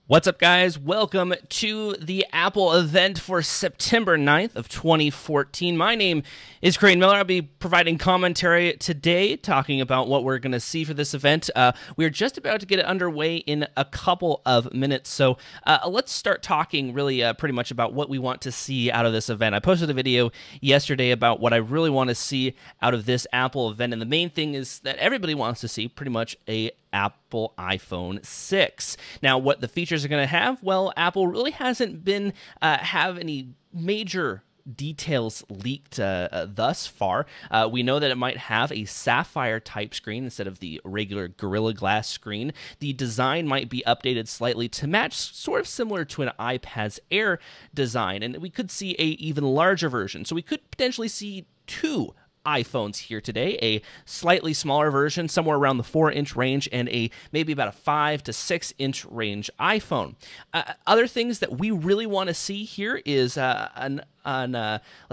What's up, guys? Welcome to the Apple event for September 9th of 2014. My name is Crane Miller. I'll be providing commentary today, talking about what we're going to see for this event. We're just about to get it underway in a couple of minutes, so let's start talking really pretty much about what we want to see out of this event. I posted a video yesterday about what I really want to see out of this Apple event, and the main thing is that everybody wants to see pretty much a Apple iPhone 6. Now, what the features are going to have? Well, Apple really hasn't been have any major details leaked thus far. We know that it might have a sapphire type screen instead of the regular Gorilla Glass screen. The design might be updated slightly to match, sort of similar to an iPad's Air design, and we could see a even larger version. So we could potentially see two iPhones here today, a slightly smaller version somewhere around the 4-inch range, and a maybe about a 5 to 6-inch range iPhone. Other things that we really want to see here is let's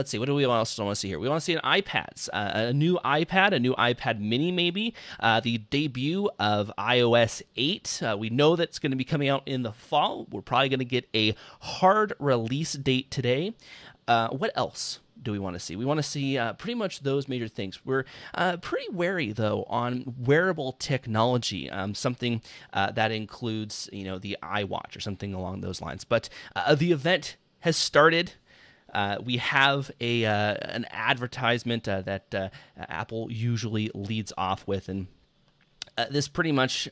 see, what do we else want to see here? We want to see an iPad, a new iPad mini maybe, the debut of iOS 8. We know that's going to be coming out in the fall. We're probably going to get a hard release date today. What else do we want to see? We want to see pretty much those major things. We're pretty wary, though, on wearable technology, something that includes, the iWatch or something along those lines. But the event has started. We have an advertisement that Apple usually leads off with, and this pretty much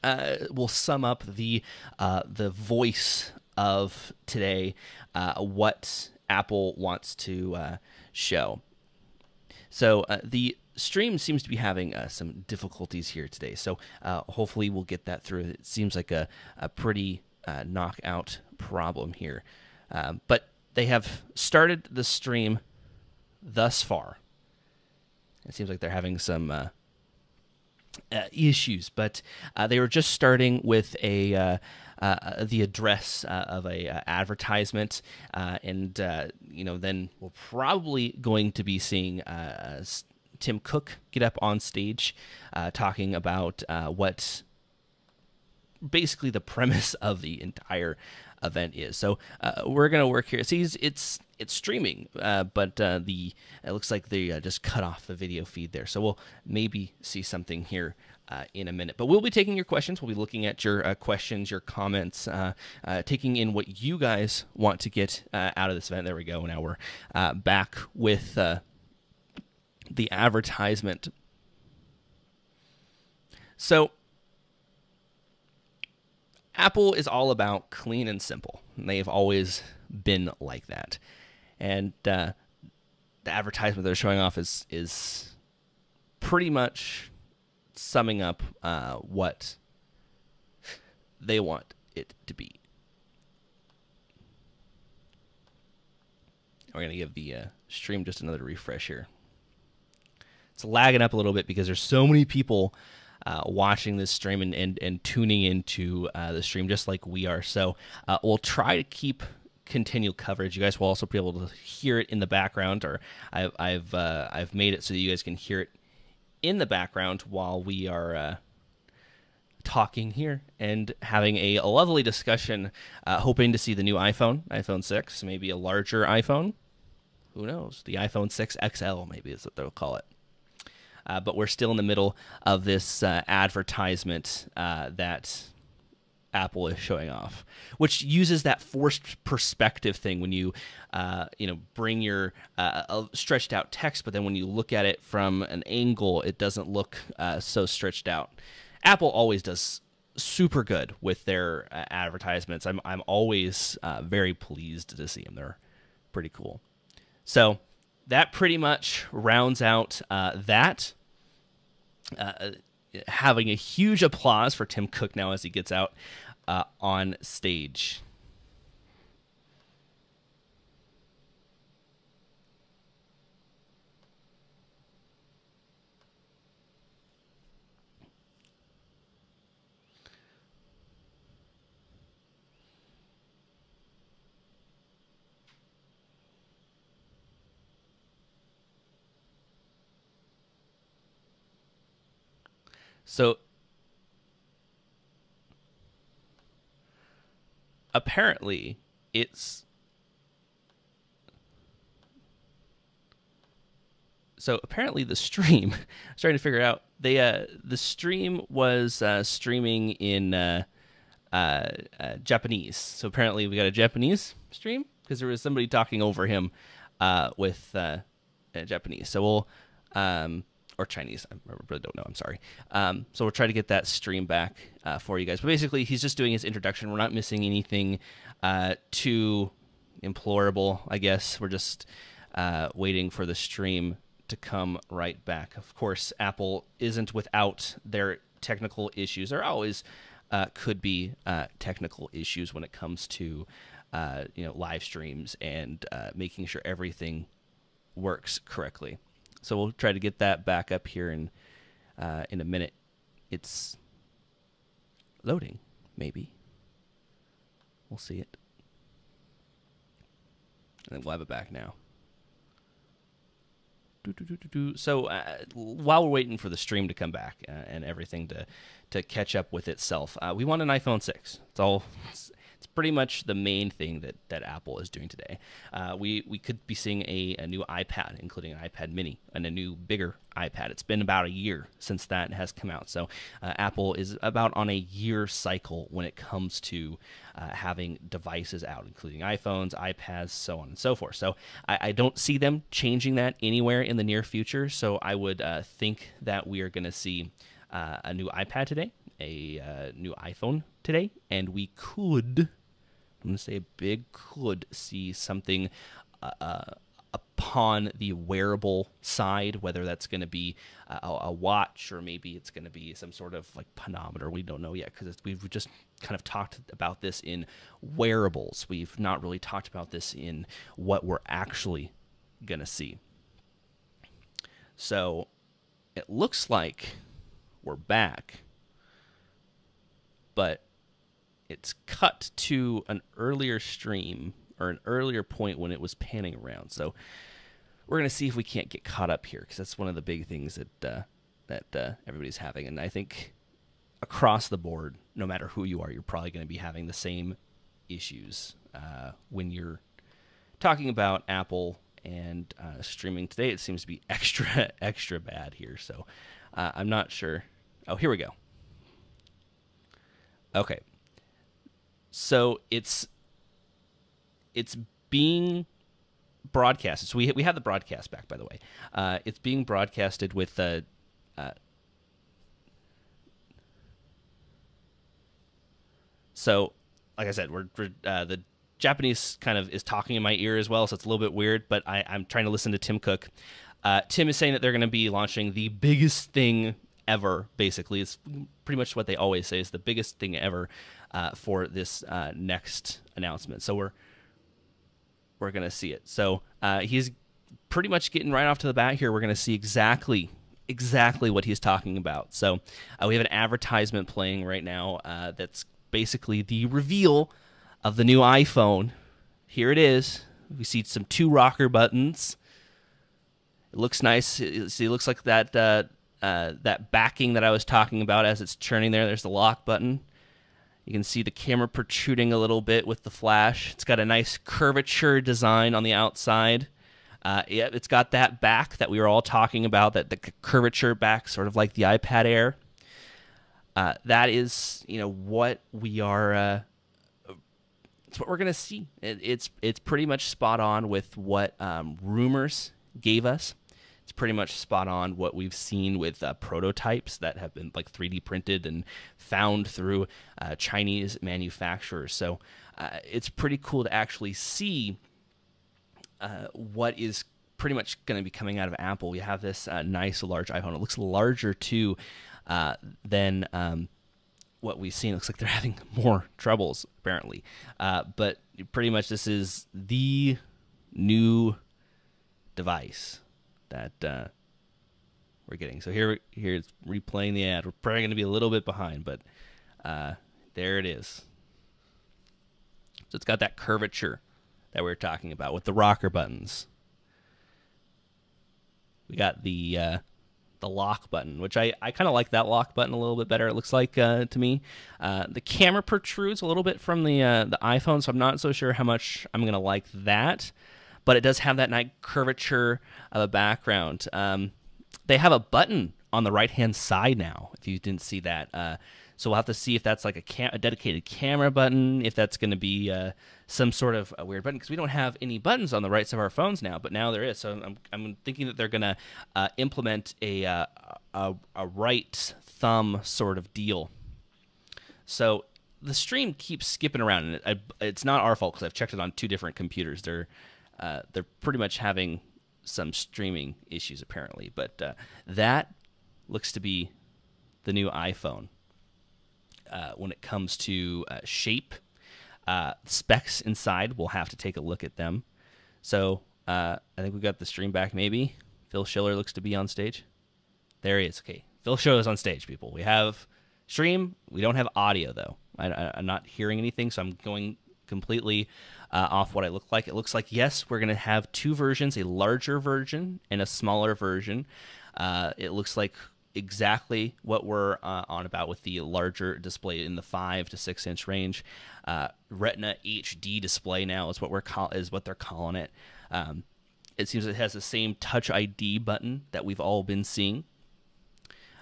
will sum up the voice of today, what Apple wants to show. So the stream seems to be having some difficulties here today, so hopefully we'll get that through. It seems like a pretty knockout problem here, but they have started the stream thus far. It seems like they're having some issues, but they were just starting with the address of a advertisement, and then we're probably going to be seeing Tim Cook get up on stage, talking about what basically the premise of the entire event is. So we're gonna work here. See, it's streaming, but it looks like they just cut off the video feed there. So we'll maybe see something here in a minute. But we'll be taking your questions. We'll be looking at your questions, your comments, taking in what you guys want to get out of this event. There we go. Now we're back with the advertisement. So Apple is all about clean and simple. They've always been like that. And the advertisement they're showing off is pretty much summing up what they want it to be. We're going to give the stream just another refresh here. It's lagging up a little bit because there's so many people watching this stream and tuning into the stream just like we are. So we'll try to keep continual coverage. You guys will also be able to hear it in the background, or I've made it so that you guys can hear it in the background while we are talking here and having a lovely discussion, hoping to see the new iPhone 6, maybe a larger iPhone. Who knows? The iPhone 6 XL maybe is what they'll call it. But we're still in the middle of this advertisement that Apple is showing off, which uses that forced perspective thing when you, bring your stretched out text, but then when you look at it from an angle, it doesn't look so stretched out. Apple always does super good with their advertisements. I'm always very pleased to see them. They're pretty cool. So that pretty much rounds out that. Having a huge applause for Tim Cook now as he gets out on stage. So apparently it's apparently the stream. I was trying to figure out the stream was streaming in Japanese. So apparently we got a Japanese stream because there was somebody talking over him with Japanese. So we'll or Chinese. I really don't know. I'm sorry. So we'll try to get that stream back for you guys. But basically, he's just doing his introduction. We're not missing anything too implorable, I guess. We're just waiting for the stream to come right back. Of course, Apple isn't without their technical issues. There always could be technical issues when it comes to live streams and making sure everything works correctly. So we'll try to get that back up here in a minute. It's loading, maybe. We'll see it. And then we'll have it back now. So while we're waiting for the stream to come back and everything to catch up with itself, we want an iPhone 6. It's pretty much the main thing that Apple is doing today. We could be seeing a new iPad, including an iPad mini, and a new bigger iPad. It's been about a year since that has come out. So Apple is about on a year cycle when it comes to having devices out, including iPhones, iPads, so on and so forth. So I don't see them changing that anywhere in the near future. So I would think that we are going to see a new iPad today, a new iPhone today, and we could, I'm going to say a big could, see something upon the wearable side, whether that's going to be a watch or maybe it's going to be some sort of like pedometer. We don't know yet because we've just kind of talked about this in wearables. We've not really talked about this in what we're actually going to see. So it looks like we're back, but it's cut to an earlier stream or an earlier point when it was panning around. So we're going to see if we can't get caught up here because that's one of the big things that everybody's having. And I think across the board, no matter who you are, you're probably going to be having the same issues when you're talking about Apple and streaming today. It seems to be extra bad here. So I'm not sure. Oh, here we go. Okay. So it's being broadcasted. So we have the broadcast back, by the way. It's being broadcasted with so like I said, we're the Japanese kind of is talking in my ear as well, so it's a little bit weird, but I'm trying to listen to Tim Cook. Tim is saying that they're going to be launching the biggest thing ever, basically. It's pretty much what they always say is the biggest thing ever for this next announcement. So we're going to see it. So he's pretty much getting right off to the bat here. We're going to see exactly what he's talking about. So we have an advertisement playing right now that's basically the reveal of the new iPhone. Here it is. We see some 2 rocker buttons. It looks nice. It looks like that that backing that I was talking about as it's turning there. There's the lock button. You can see the camera protruding a little bit with the flash. It's got a nice curvature design on the outside. Yeah, it's got that back that we were all talking about, that the curvature back, sort of like the iPad Air. That is, what we are. It's what we're gonna see. It's pretty much spot on with what rumors gave us. It's pretty much spot on what we've seen with prototypes that have been like 3D printed and found through Chinese manufacturers. So it's pretty cool to actually see what is pretty much going to be coming out of Apple. We have this nice large iPhone. It looks larger too than what we've seen. It looks like they're having more troubles apparently. But pretty much this is the new device that we're getting. So here it's replaying the ad. We're probably going to be a little bit behind, but there it is. So it's got that curvature that we were talking about with the rocker buttons. We got the the lock button, which I kind of like that lock button a little bit better. It looks like to me. The camera protrudes a little bit from the iPhone, so I'm not so sure how much I'm gonna like that. But it does have that nice curvature of a background. They have a button on the right-hand side now, if you didn't see that. So we'll have to see if that's like a dedicated camera button, if that's going to be some sort of a weird button, because we don't have any buttons on the right side of our phones now, but now there is. So I'm thinking that they're going to implement a right thumb sort of deal. So the stream keeps skipping around, and it's not our fault because I've checked it on 2 different computers. They're pretty much having some streaming issues apparently, but that looks to be the new iPhone. When it comes to shape, specs inside, we'll have to take a look at them. So I think we got the stream back maybe. Phil Schiller looks to be on stage. There he is. Okay, Phil Schiller is on stage, people. We have stream. We don't have audio, though. I'm not hearing anything, so I'm going completely off what I look like. It looks like, yes, we're going to have 2 versions, a larger version and a smaller version. It looks like exactly what we're on about with the larger display in the 5 to 6 inch range. Retina HD display now is what they're calling it. It seems it has the same Touch ID button that we've all been seeing.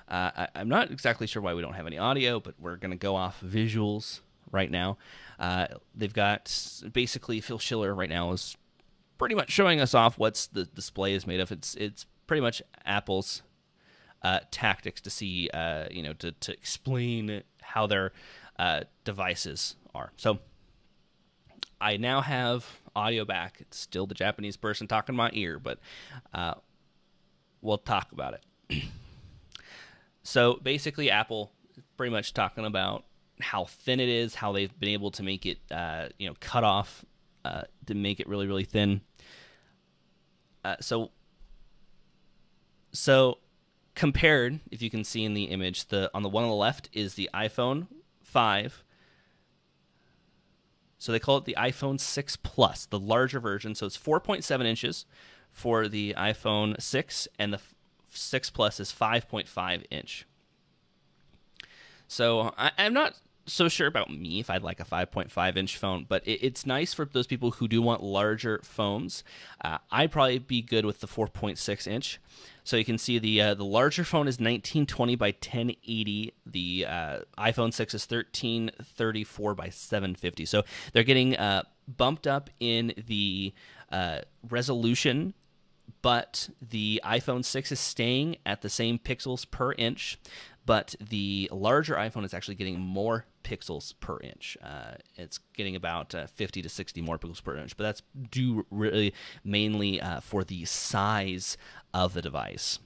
I'm not exactly sure why we don't have any audio, but we're going to go off visuals right now. They've got basically Phil Schiller right now is pretty much showing us off what the display is made of. It's pretty much Apple's tactics to see, to explain how their devices are. So I now have audio back. It's still the Japanese person talking in my ear, but we'll talk about it. So basically, Apple is pretty much talking about how thin it is, how they've been able to make it, cut off to make it really, really thin. So compared, if you can see in the image, on the one on the left is the iPhone 5. So they call it the iPhone 6 Plus, the larger version. So it's 4.7 inches for the iPhone 6, and the 6 Plus is 5.5 inch. So I'm not so sure about me if I'd like a 5.5 inch phone, but it's nice for those people who do want larger phones. I'd probably be good with the 4.6 inch. So you can see the larger phone is 1920 by 1080. The iPhone 6 is 1334 by 750. So they're getting bumped up in the resolution, but the iPhone 6 is staying at the same pixels per inch, but the larger iPhone is actually getting more pixels per inch. It's getting about 50 to 60 more pixels per inch, but that's due really mainly for the size of the device.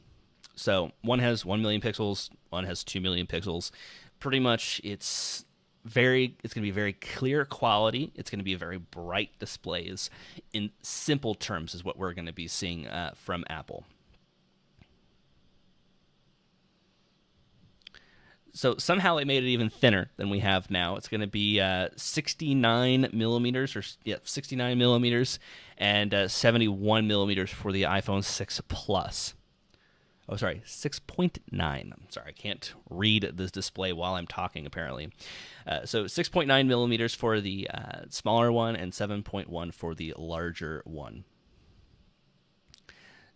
So one has 1 million pixels, one has 2 million pixels. Pretty much it's going to be very clear quality. It's going to be very bright displays. In simple terms is what we're going to be seeing from Apple. So somehow they made it even thinner than we have now. It's going to be 69 millimeters, 69 millimeters, and 71 millimeters for the iPhone 6 Plus. Oh, sorry, 6.9. I'm sorry, I can't read this display while I'm talking, apparently. So 6.9 millimeters for the smaller one and 7.1 for the larger one.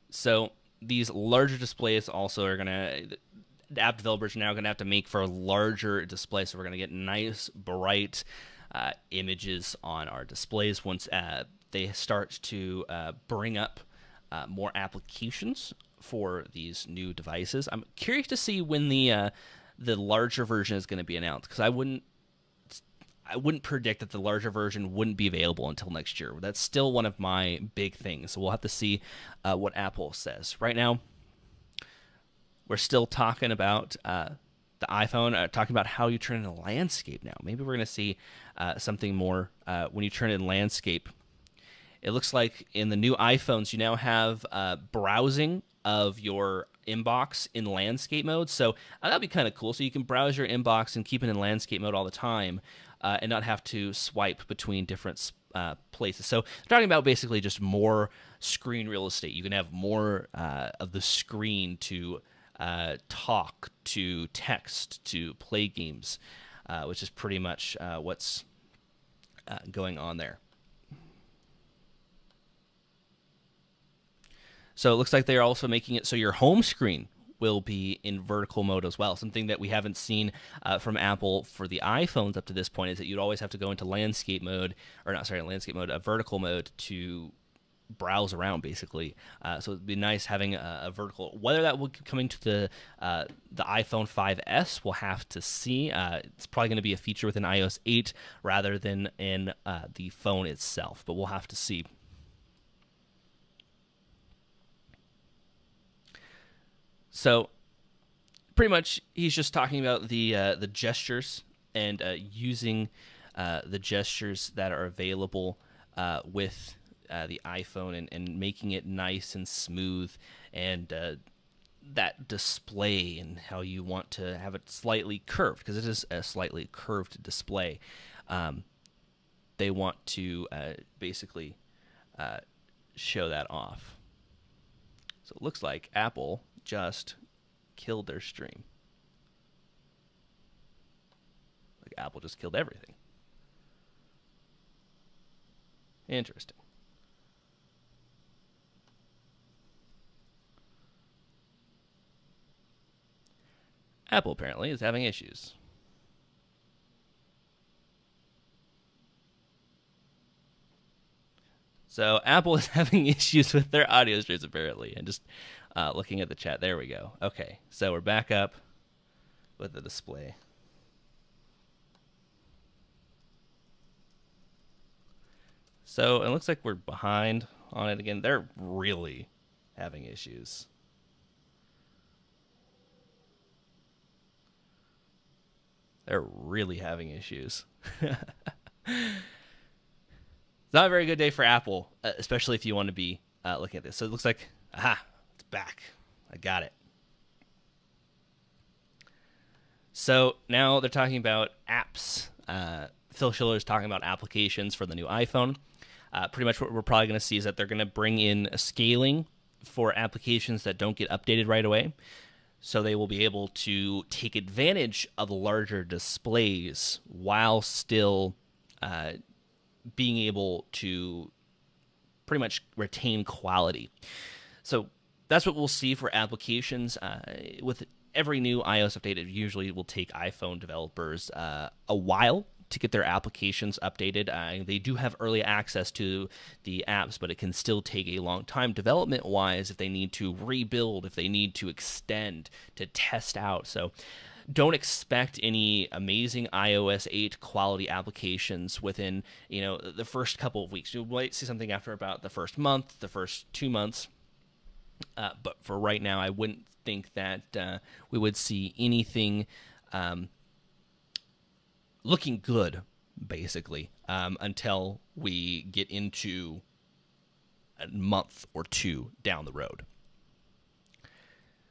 So these larger displays also are going to... The app developers are now going to have to make for a larger display, so we're going to get nice, bright images on our displays once they start to bring up more applications for these new devices. I'm curious to see when the larger version is going to be announced, because I wouldn't predict that the larger version wouldn't be available until next year. That's still one of my big things, so we'll have to see what Apple says. Right now, we're still talking about the iPhone, talking about how you turn in a landscape now. Maybe we're going to see something more when you turn in landscape. It looks like in the new iPhones, you now have browsing of your inbox in landscape mode. So that'd be kind of cool. So you can browse your inbox and keep it in landscape mode all the time and not have to swipe between different places. So they're talking about basically just more screen real estate. You can have more of the screen to talk to text to play games, which is pretty much what's going on there. So it looks like they're also making it so your home screen will be in vertical mode as well. Something that we haven't seen from Apple for the iPhones up to this point is that you'd always have to go into landscape mode, or not, sorry, landscape mode, vertical mode to browse around, basically. So it'd be nice having a vertical. Whether that will be coming to the iPhone 5S, we'll have to see. It's probably going to be a feature within iOS 8 rather than in the phone itself, but we'll have to see. So pretty much he's just talking about the gestures and using the gestures that are available with the iPhone and making it nice and smooth, and that display and how you want to have it slightly curved, because it is a slightly curved display. They want to basically show that off. So it looks like Apple just killed their stream. Like Apple just killed everything. Interesting. Apple apparently is having issues. So Apple is having issues with their audio streams apparently, and just looking at the chat, there we go. Okay, so we're back up with the display. So it looks like we're behind on it again. They're really having issues. They're really having issues. It's not a very good day for Apple, especially if you want to be looking at this. So it looks like, aha, it's back. I got it. So now they're talking about apps. Phil Schiller is talking about applications for the new iPhone. Pretty much what we're probably going to see is that they're going to bring in a scaling for applications that don't get updated right away. So they will be able to take advantage of the larger displays while still being able to pretty much retain quality. So that's what we'll see for applications. With every new iOS update, it usually will take iPhone developers a while to get their applications updated. They do have early access to the apps, but it can still take a long time development-wise if they need to rebuild, if they need to extend, to test out. So don't expect any amazing iOS 8 quality applications within, the first couple of weeks. You might see something after about the first month, the first 2 months. But for right now, I wouldn't think that we would see anything looking good, basically, until we get into a month or two down the road.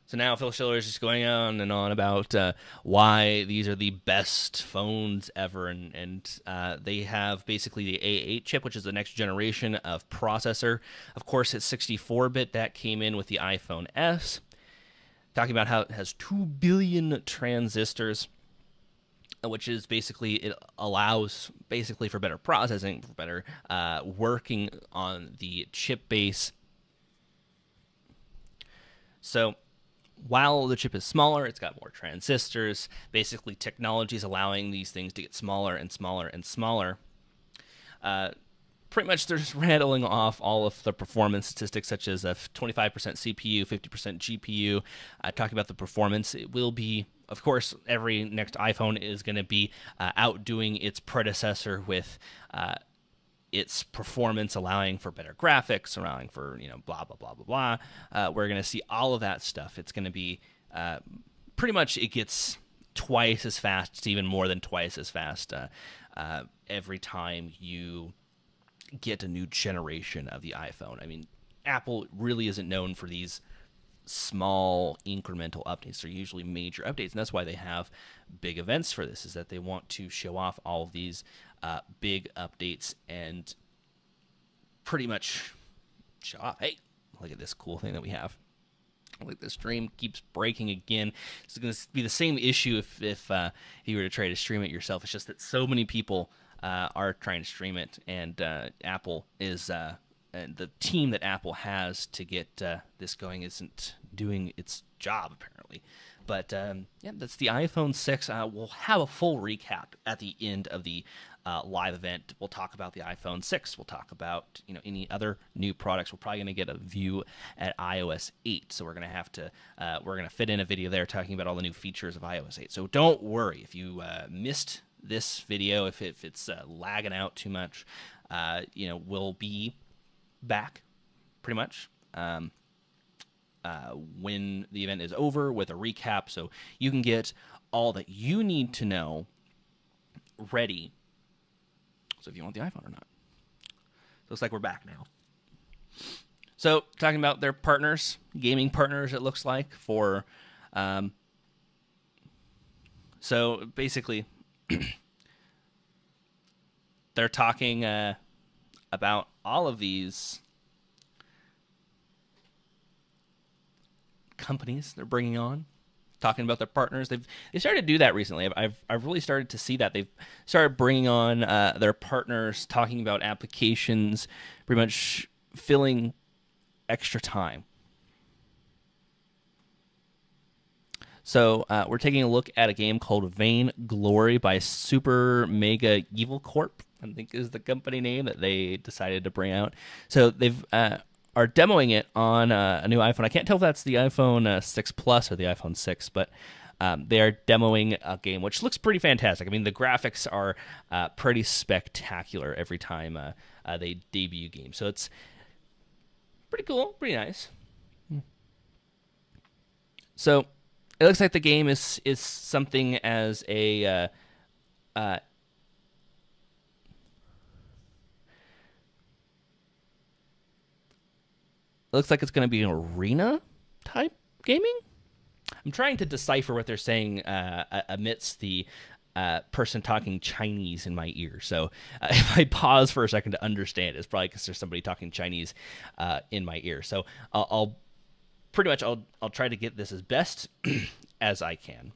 So now Phil Schiller is just going on and on about why these are the best phones ever, and they have basically the A8 chip, which is the next generation of processor. Of course, it's 64-bit. That came in with the iPhone S. Talking about how it has 2 billion transistors, which is basically, it allows basically for better processing, for better working on the chip base. So while the chip is smaller, it's got more transistors. Basically, technology is allowing these things to get smaller and smaller and smaller. Pretty much they're just rattling off all of the performance statistics, such as a 25% CPU, 50% GPU. Talking about the performance, it will be, of course, every next iPhone is going to be outdoing its predecessor with its performance, allowing for better graphics, allowing for, blah, blah, blah, blah, blah. We're going to see all of that stuff. It's going to be pretty much, it gets twice as fast. It's even more than twice as fast every time you get a new generation of the iPhone. I mean, Apple really isn't known for these small incremental updates. They're usually major updates, and that's why they have big events for this, is that they want to show off all of these big updates and pretty much show off, hey, look at this cool thing that we have. Like the stream keeps breaking again. It's going to be the same issue if you were to try to stream it yourself. It's just that so many people are trying to stream it, and Apple is and the team that Apple has to get this going isn't doing its job apparently. But yeah, that's the iPhone 6. We'll have a full recap at the end of the live event. We'll talk about the iPhone 6. We'll talk about any other new products. We're probably going to get a view at iOS 8. So we're going to have to fit in a video there talking about all the new features of iOS 8. So don't worry if you missed this video, if it's lagging out too much. We'll be back pretty much when the event is over with a recap, so you can get all that you need to know ready. So if you want the iPhone or not. Looks like we're back now. So talking about their partners, gaming partners, it looks like for so basically they're talking about all of these companies they're bringing on, talking about their partners. They started to do that recently. I've really started to see that they've started bringing on their partners, talking about applications, pretty much filling extra time. So we're taking a look at a game called Vain Glory by Super Mega Evil Corp, I think is the company name that they decided to bring out. So they've are demoing it on a new iPhone. I can't tell if that's the iPhone 6 Plus or the iPhone 6, but they are demoing a game which looks pretty fantastic. I mean, the graphics are pretty spectacular every time they debut games. So it's pretty cool, pretty nice. So it looks like the game is something as a looks like it's going to be an arena type gaming. I'm trying to decipher what they're saying amidst the person talking Chinese in my ear. So if I pause for a second to understand, it's probably because there's somebody talking Chinese in my ear. So I'll try to get this as best as I can.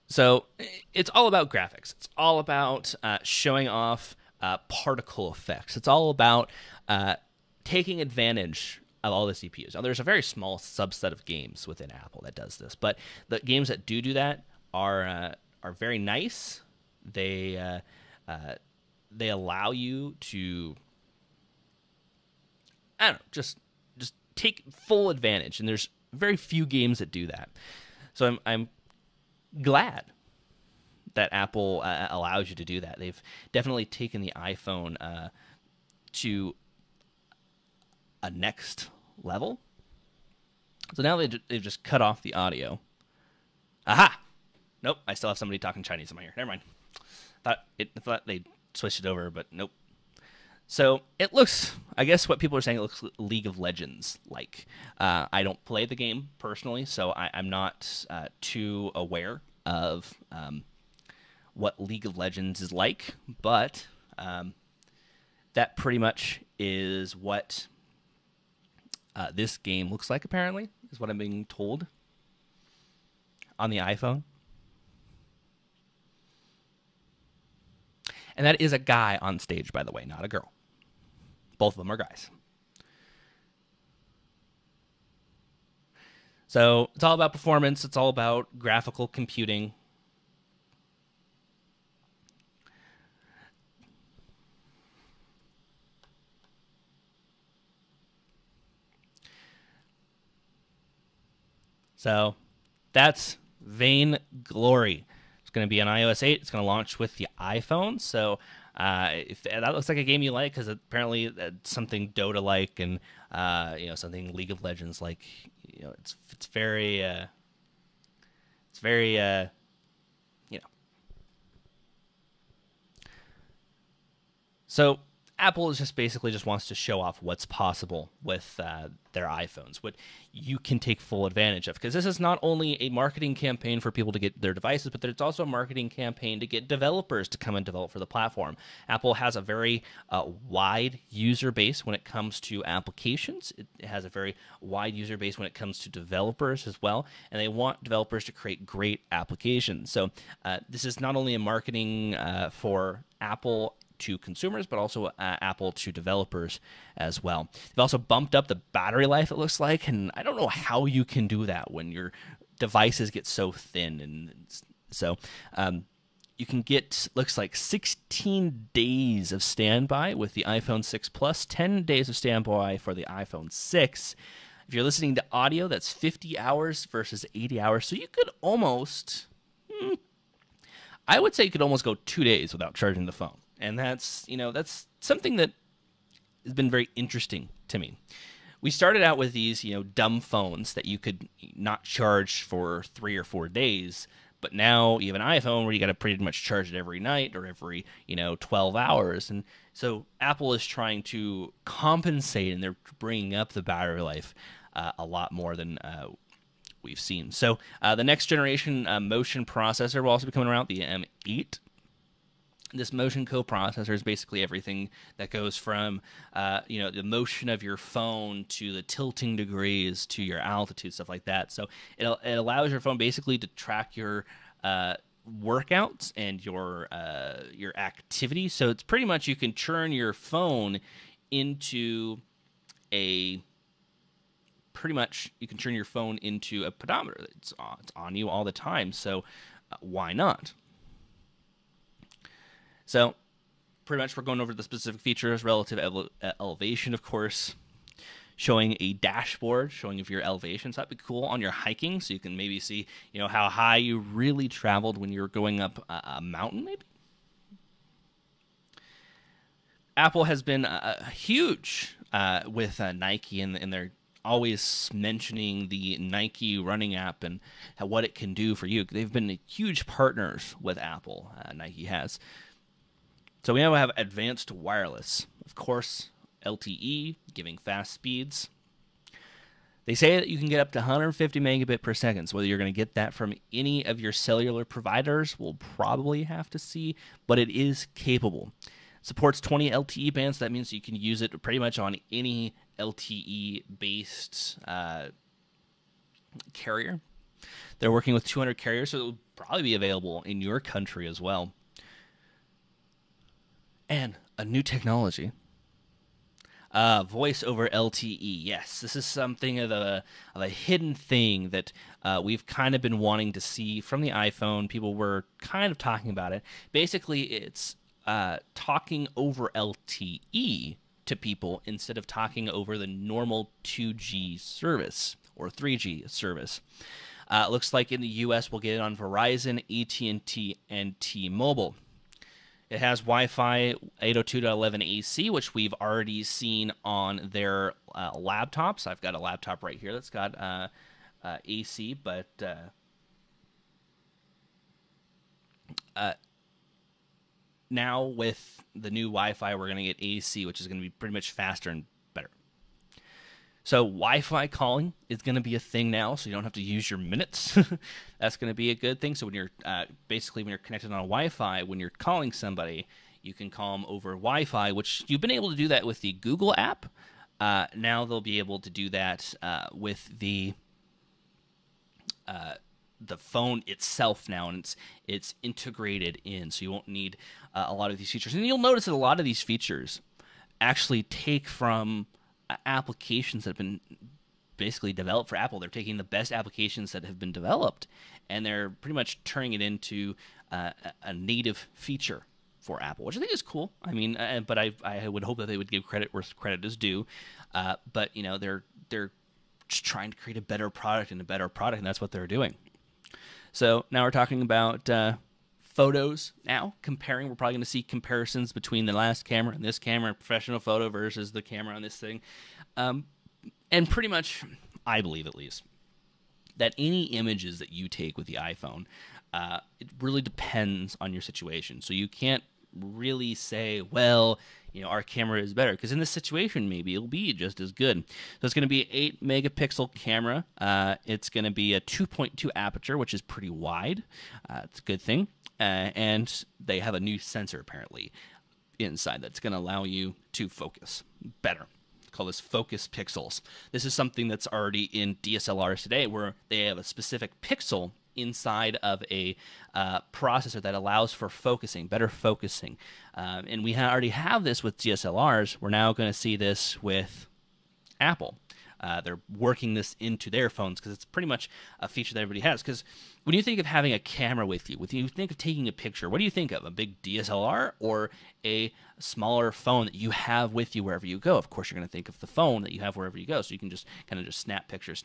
So it's all about graphics. It's all about showing off particle effects. It's all about taking advantage of all the CPUs. Now, there's a very small subset of games within Apple that does this, but the games that do that are very nice. They allow you to, I don't know, just take full advantage, and there's very few games that do that. So I'm glad that Apple allows you to do that. They've definitely taken the iPhone to a next level. So now they've just cut off the audio. Aha! Nope, I still have somebody talking Chinese in my ear. Never mind. Thought they switched it over, but nope. So it looks, I guess what people are saying, it looks League of Legends like. I don't play the game personally, so I'm not too aware of what League of Legends is like, but that pretty much is what this game looks like, apparently, is what I'm being told on the iPhone. And that is a guy on stage, by the way, not a girl. Both of them are guys. So it's all about performance. It's all about graphical computing. So that's Vain Glory. It's going to be on iOS 8. It's going to launch with the iPhone. So if that looks like a game you like, because apparently it's something Dota-like and something League of Legends-like. It's very So Apple is just basically just wants to show off what's possible with their iPhones, what you can take full advantage of. Because this is not only a marketing campaign for people to get their devices, but it's also a marketing campaign to get developers to come and develop for the platform. Apple has a very wide user base when it comes to applications. It has a very wide user base when it comes to developers as well, and they want developers to create great applications. So this is not only a marketing for Apple to consumers, but also Apple to developers as well. They've also bumped up the battery life, it looks like, and I don't know how you can do that when your devices get so thin. And so you can get, looks like 16 days of standby with the iPhone 6 Plus, 10 days of standby for the iPhone 6. If you're listening to audio, that's 50 hours versus 80 hours. So you could almost, I would say you could almost go 2 days without charging the phone. And that's, that's something that has been very interesting to me. We started out with these, dumb phones that you could not charge for 3 or 4 days. But now you have an iPhone where you got to pretty much charge it every night or every, 12 hours. And so Apple is trying to compensate, and they're bringing up the battery life a lot more than we've seen. So the next generation motion processor will also be coming around, the M8. This motion coprocessor is basically everything that goes from, the motion of your phone to the tilting degrees to your altitude, stuff like that. So it allows your phone basically to track your workouts and your activity. So it's pretty much you can turn your phone into a pedometer. It's on you all the time. So why not? So pretty much we're going over the specific features, relative elevation, of course, showing a dashboard, showing of your elevation. So that'd be cool on your hiking, so you can maybe see, how high you really traveled when you're going up a mountain, maybe. Apple has been huge with Nike, and they're always mentioning the Nike running app and what it can do for you. They've been huge partners with Apple, Nike has. So we now have advanced wireless. Of course, LTE, giving fast speeds. They say that you can get up to 150 megabit per second. So whether you're going to get that from any of your cellular providers, we'll probably have to see, but it is capable. Supports 20 LTE bands. That means you can use it pretty much on any LTE-based carrier. They're working with 200 carriers, so it will probably be available in your country as well. And a new technology, voice over LTE. Yes, this is something of a hidden thing that we've kind of been wanting to see from the iPhone. People were kind of talking about it. Basically, it's talking over LTE to people instead of talking over the normal 2G service or 3G service. Looks like in the U.S. we'll get it on Verizon, AT&T, and T-Mobile. It has Wi-Fi 802.11ac, which we've already seen on their laptops. I've got a laptop right here that's got AC, but now with the new Wi-Fi, we're going to get AC, which is going to be pretty much faster and better. So Wi-Fi calling is going to be a thing now, so you don't have to use your minutes. That's going to be a good thing. So when you're basically when you're connected on a Wi-Fi, when you're calling somebody, you can call them over Wi-Fi, which you've been able to do that with the Google app. Now they'll be able to do that with the phone itself now, and it's integrated in, so you won't need a lot of these features. And you'll notice that a lot of these features actually take from applications that have been basically developed for Apple. They're taking the best applications that have been developed, and they're pretty much turning it into a native feature for Apple, which I think is cool. I mean, but I would hope that they would give credit where credit is due. But they're just trying to create a better product, and that's what they're doing. So now we're talking about photos now, comparing. We're probably going to see comparisons between the last camera and this camera, professional photo versus the camera on this thing. And pretty much, I believe at least, that any images that you take with the iPhone, it really depends on your situation. So you can't really say, well, our camera is better, because in this situation, maybe it'll be just as good. So it's going to be an 8 megapixel camera. It's going to be a 2.2 aperture, which is pretty wide. It's a good thing. And they have a new sensor apparently inside that's going to allow you to focus better. Call this focus pixels. This is something that's already in DSLRs today, where they have a specific pixel inside of a processor that allows for focusing, better focusing. And we already have this with DSLRs. We're now going to see this with Apple. They're working this into their phones because it's pretty much a feature that everybody has. Because when you think of having a camera with you, when you think of taking a picture, what do you think of? A big DSLR or a smaller phone that you have with you wherever you go? Of course, you're going to think of the phone that you have wherever you go. So you can just kind of just snap pictures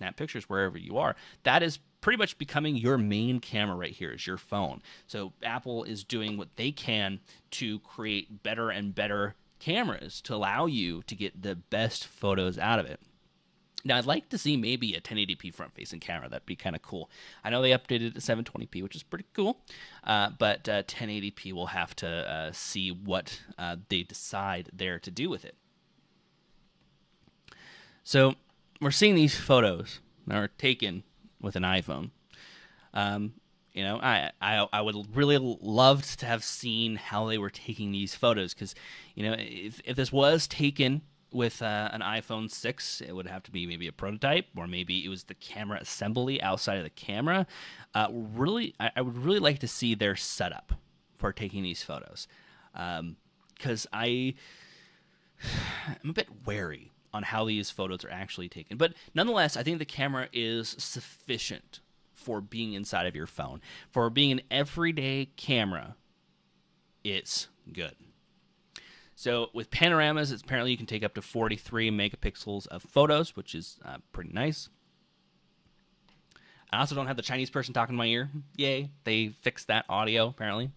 wherever you are. That is pretty much becoming your main camera right here, is your phone. So Apple is doing what they can to create better and better cameras to allow you to get the best photos out of it. Now, I'd like to see maybe a 1080p front-facing camera. That'd be kind of cool. I know they updated it to 720p, which is pretty cool, but 1080p will have to see what they decide there to do with it. So we're seeing these photos that are taken with an iPhone. I would really love to have seen how they were taking these photos, because if this was taken with an iPhone 6, it would have to be maybe a prototype, or maybe it was the camera assembly outside of the camera. I would really like to see their setup for taking these photos, because I'm a bit wary on how these photos are actually taken. But nonetheless, I think the camera is sufficient for being inside of your phone. For being an everyday camera, it's good. So with panoramas, apparently you can take up to 43 megapixels of photos, which is pretty nice. I also don't have the Chinese person talking in my ear. Yay, they fixed that audio, apparently.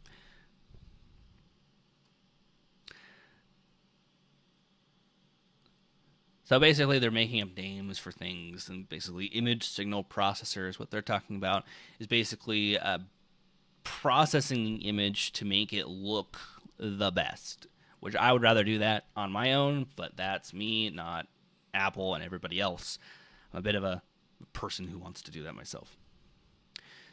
So basically, they're making up names for things, and basically image signal processors, what they're talking about is basically processing the image to make it look the best, which I would rather do that on my own, but that's me, not Apple and everybody else. I'm a bit of a person who wants to do that myself.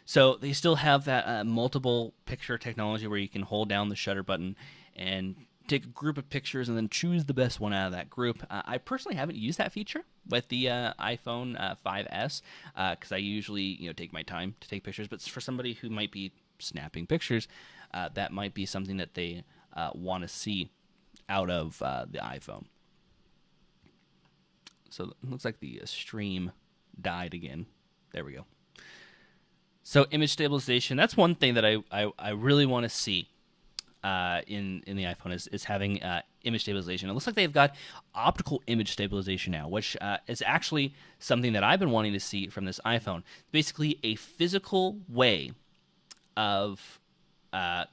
So they still have that multiple picture technology where you can hold down the shutter button and take a group of pictures and then choose the best one out of that group. I personally haven't used that feature with the iPhone 5S because I usually take my time to take pictures, but for somebody who might be snapping pictures, that might be something that they want to see out of the iPhone. So it looks like the stream died again. There we go. So image stabilization, that's one thing that I really want to see in the iPhone is having image stabilization. It looks like they've got optical image stabilization now, which is actually something that I've been wanting to see from this iPhone. Basically a physical way of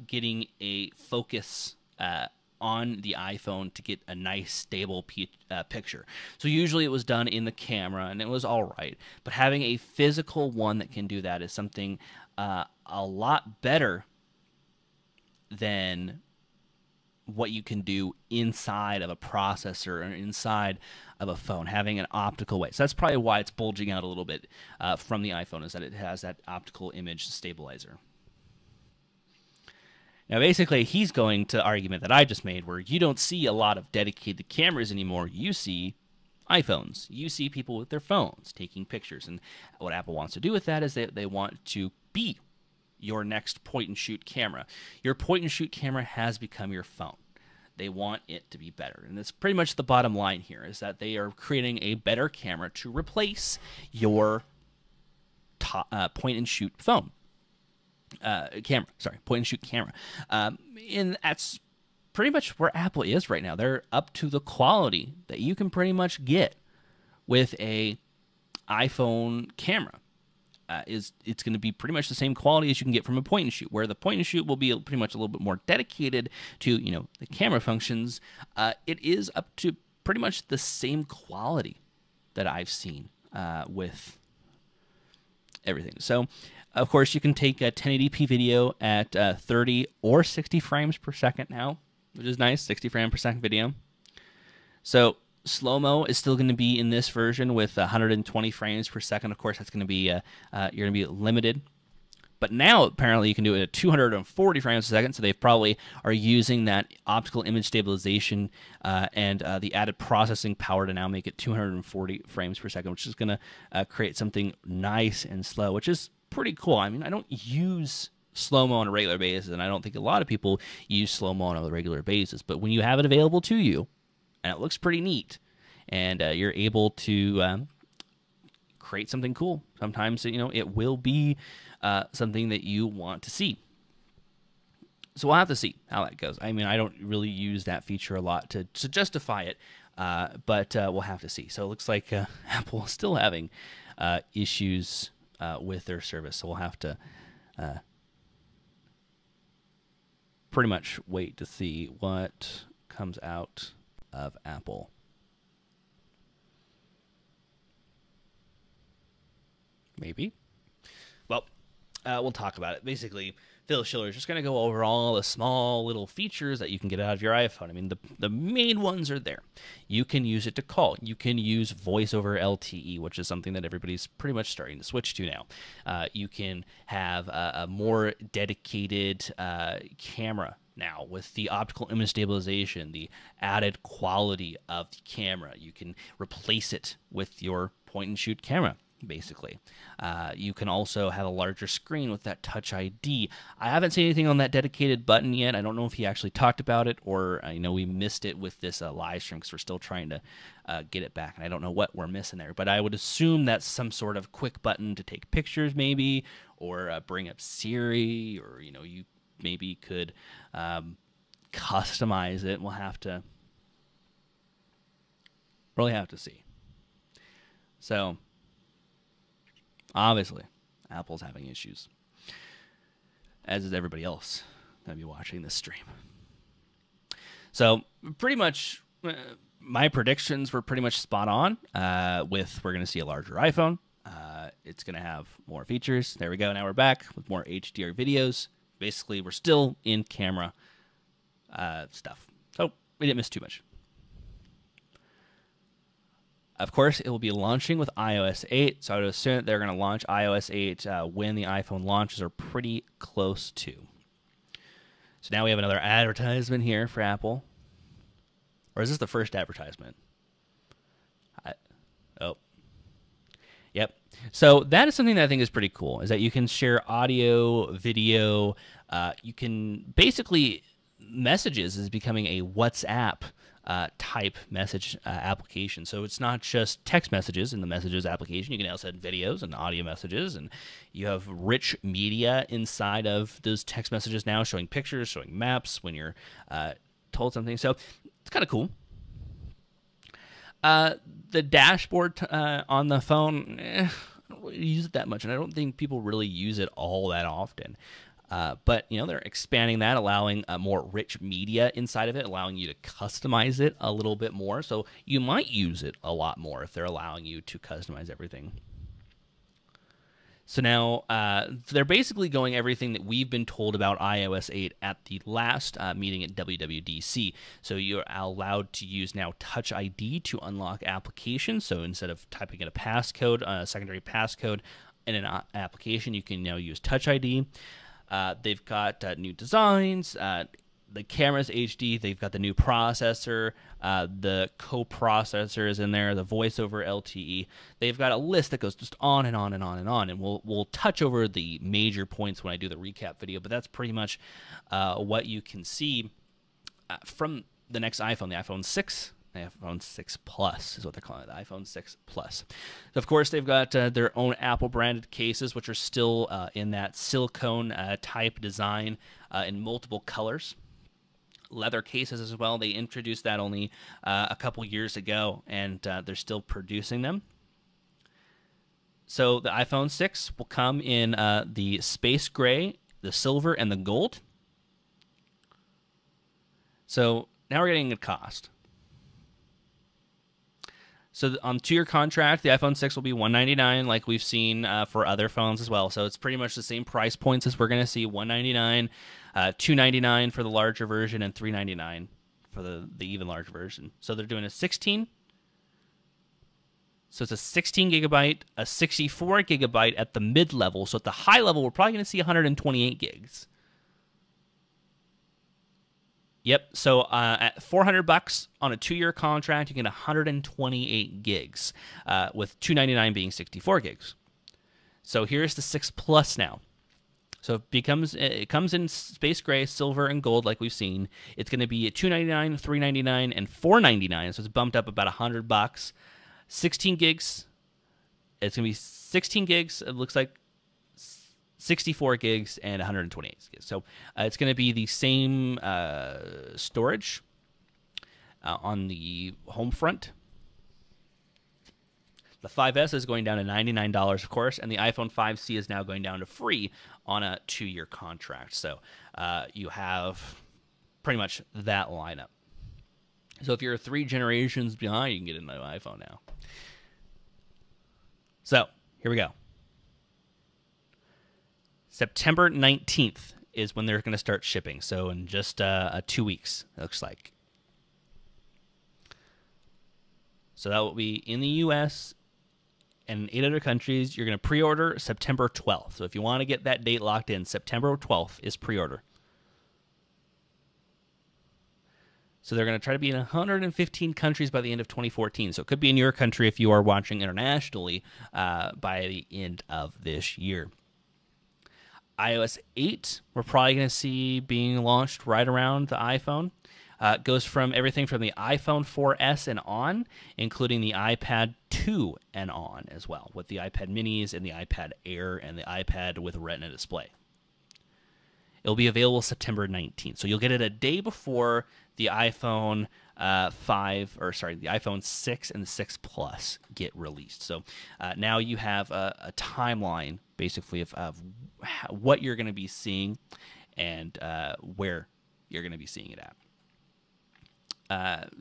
getting a focus on the iPhone to get a nice stable picture. So usually it was done in the camera and it was all right, but having a physical one that can do that is something a lot better than what you can do inside of a processor or inside of a phone, having an optical way. So that's probably why it's bulging out a little bit from the iPhone, is that it has that optical image stabilizer. Now, basically, he's going to the argument that I just made, where you don't see a lot of dedicated cameras anymore. You see iPhones. You see people with their phones taking pictures. And what Apple wants to do with that is they want to be your next point-and-shoot camera. Your point-and-shoot camera has become your phone. They want it to be better. And that's pretty much the bottom line here, is that they are creating a better camera to replace your point-and-shoot phone. Point-and-shoot camera. And that's pretty much where Apple is right now. They're up to the quality that you can pretty much get with a iPhone camera. It's going to be pretty much the same quality as you can get from a point-and-shoot, where the point-and-shoot will be pretty much a little bit more dedicated to, the camera functions. It is up to pretty much the same quality that I've seen with everything. So, of course, you can take a 1080p video at 30 or 60 frames per second now, which is nice, 60 frame per second video. So slow-mo is still going to be in this version with 120 frames per second. Of course, that's going to be you're going to be limited. But now apparently you can do it at 240 frames per second. So they probably are using that optical image stabilization and the added processing power to now make it 240 frames per second, which is going to create something nice and slow, which is pretty cool. I mean, I don't use slow-mo on a regular basis, and I don't think a lot of people use slow-mo on a regular basis. But when you have it available to you, and it looks pretty neat, and you're able to create something cool. Sometimes, it will be something that you want to see. So we'll have to see how that goes. I mean, I don't really use that feature a lot to justify it, but we'll have to see. So it looks like Apple is still having issues with their service, so we'll have to pretty much wait to see what comes out of Apple. Maybe. Well, we'll talk about it. Basically, Phil Schiller is just going to go over all the small little features that you can get out of your iPhone. I mean, the main ones are there. You can use it to call. You can use voice over LTE, which is something that everybody's pretty much starting to switch to now. You can have a more dedicated camera now with the optical image stabilization, the added quality of the camera. You can replace it with your point-and-shoot camera, basically. You can also have a larger screen with that Touch ID. I haven't seen anything on that dedicated button yet. I don't know if he actually talked about it, or I know we missed it with this live stream because we're still trying to get it back, and I don't know what we're missing there. But I would assume that's some sort of quick button to take pictures, maybe, or bring up Siri, or you maybe could customize it. We'll have to really have to see. So obviously, Apple's having issues, as is everybody else going to be watching this stream. So pretty much, my predictions were pretty much spot on. We're going to see a larger iPhone. It's going to have more features. There we go. Now we're back with more HDR videos. Basically, we're still in camera stuff. So we didn't miss too much. Of course, it will be launching with iOS 8, so I would assume that they're going to launch iOS 8 when the iPhone launches, or pretty close to. So now we have another advertisement here for Apple. Or is this the first advertisement? Yep. So that is something that I think is pretty cool, is that you can share audio, video. You can basically, Messages is becoming a WhatsApp type message application. So it's not just text messages in the Messages application. You can also add videos and audio messages, and you have rich media inside of those text messages now, showing pictures, showing maps when you're told something. So it's kind of cool. The dashboard on the phone, I don't really use it that much, and I don't think people really use it all that often. But they're expanding that, allowing more rich media inside of it, allowing you to customize it a little bit more. So you might use it a lot more if they're allowing you to customize everything. So now they're basically going everything that we've been told about iOS 8 at the last meeting at WWDC. So you're allowed to use now Touch ID to unlock applications. So instead of typing in a passcode, a secondary passcode in an application, you can now use Touch ID. They've got new designs. The camera's HD. They've got the new processor. The coprocessor is in there. The voice over LTE. They've got a list that goes just on and on and on and on. And we'll touch over the major points when I do the recap video. But that's pretty much what you can see from the next iPhone, the iPhone 6. The iPhone 6 Plus is what they're calling it, the iPhone 6 Plus. Of course, they've got their own Apple-branded cases, which are still in that silicone type design in multiple colors. Leather cases as well. They introduced that only a couple years ago, and they're still producing them. So the iPhone 6 will come in the space gray, the silver, and the gold. So now we're getting a cost. So on 2-year contract, the iPhone 6 will be $199, like we've seen for other phones as well. So it's pretty much the same price points as we're going to see: $199, $299 for the larger version, and $399 for the even larger version. So they're doing a 16. So it's a 16 gigabyte, a 64 gigabyte at the mid level. So at the high level, we're probably going to see 128 gigs. Yep. So at $400 on a 2-year contract, you get 128 gigs, with $299 being 64 gigs. So here's the 6 Plus now. So it comes in space gray, silver, and gold, like we've seen. It's going to be at $299, $399, and $499. So it's bumped up about $100. 16 gigs. It's going to be 16 gigs. It looks like 64 gigs and 128 gigs. So it's going to be the same storage on the home front. The 5S is going down to $99, of course, and the iPhone 5C is now going down to free on a 2-year contract. So you have pretty much that lineup. So if you're 3 generations behind, you can get a new iPhone now. So here we go. September 19th is when they're going to start shipping. So in just 2 weeks, it looks like. So that will be in the U.S. and 8 other countries. You're going to pre-order September 12th. So if you want to get that date locked in, September 12th is pre-order. So they're going to try to be in 115 countries by the end of 2014. So it could be in your country if you are watching internationally by the end of this year. iOS 8, we're probably going to see being launched right around the iPhone. It goes from everything from the iPhone 4S and on, including the iPad 2 and on as well, with the iPad minis and the iPad Air and the iPad with Retina display. It'll be available September 19th. So you'll get it a day before the iPhone the iPhone 6 and the 6 Plus get released. So now you have a timeline, basically, of what you're going to be seeing and where you're going to be seeing it at.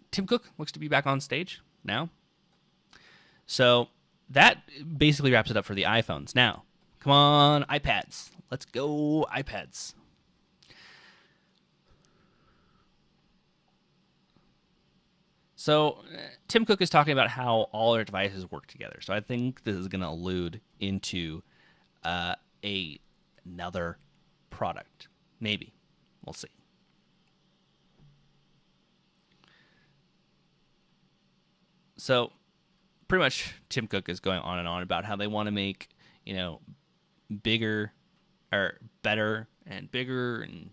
Tim Cook looks to be back on stage now. So that basically wraps it up for the iPhones. Now, come on, iPads. Let's go, iPads. So Tim Cook is talking about how all our devices work together. So I think this is going to allude into another product. Maybe. We'll see. So pretty much Tim Cook is going on and on about how they want to make, bigger or better and bigger and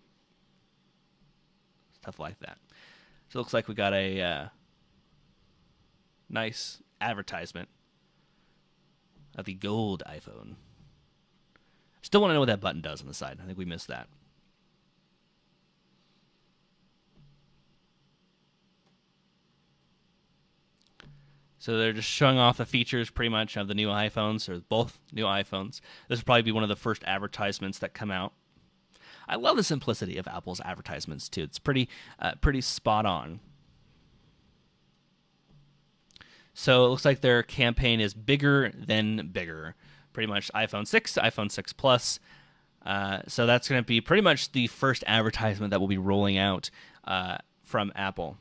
stuff like that. So it looks like we got a nice advertisement of the gold iPhone. Still want to know what that button does on the side. I think we missed that. So they're just showing off the features pretty much of the new iPhones, or both new iPhones. This will probably be one of the first advertisements that come out. I love the simplicity of Apple's advertisements too. It's pretty spot on. So it looks like their campaign is bigger than bigger. Pretty much iPhone 6, iPhone 6 Plus. So that's going to be pretty much the first advertisement that will be rolling out from Apple.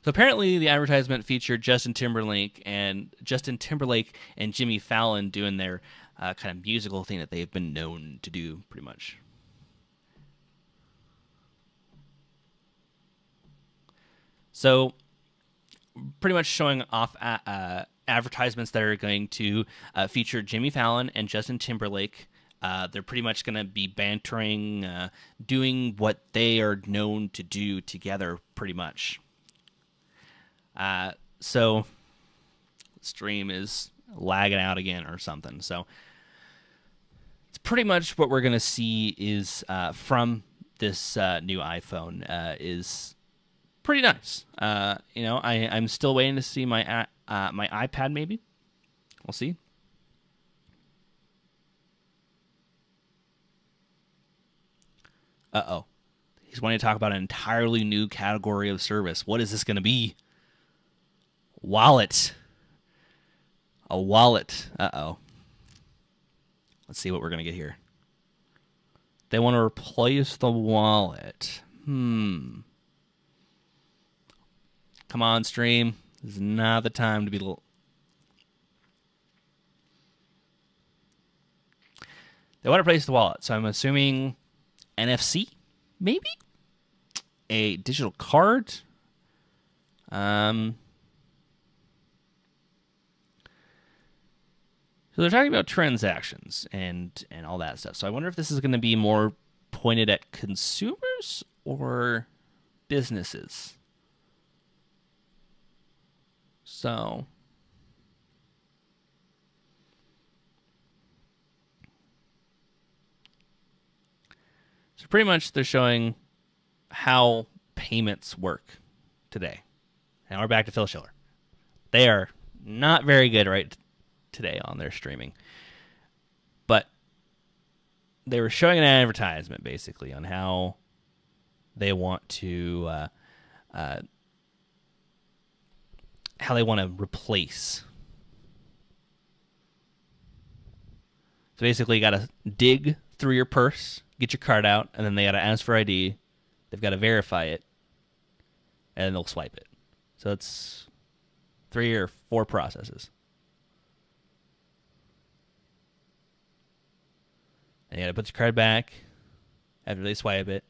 So apparently the advertisement featured Justin Timberlake and Jimmy Fallon doing their kind of musical thing that they've been known to do, pretty much. So pretty much showing off advertisements that are going to feature Jimmy Fallon and Justin Timberlake. They're pretty much going to be bantering, doing what they are known to do together, pretty much. So the stream is lagging out again or something. So it's pretty much what we're going to see is from this new iPhone is pretty nice. I'm still waiting to see my my iPad maybe. We'll see. Uh-oh. He's wanting to talk about an entirely new category of service. What is this going to be? Wallet. A wallet. Uh-oh. Let's see what we're going to get here. They want to replace the wallet. Come on, stream. This is not the time to be... They want to replace the wallet, so I'm assuming NFC, maybe? A digital card? So they're talking about transactions and all that stuff. So I wonder if this is going to be more pointed at consumers or businesses. So pretty much they're showing how payments work today. Now we're back to Phil Schiller. They are not very good right today on their streaming. But they were showing an advertisement basically on how they want to replace. So basically you got to dig through your purse, get your card out, and then they got to ask for ID. They've got to verify it, and then they'll swipe it. So it's 3 or 4 processes. And you got to put your card back after they swipe it,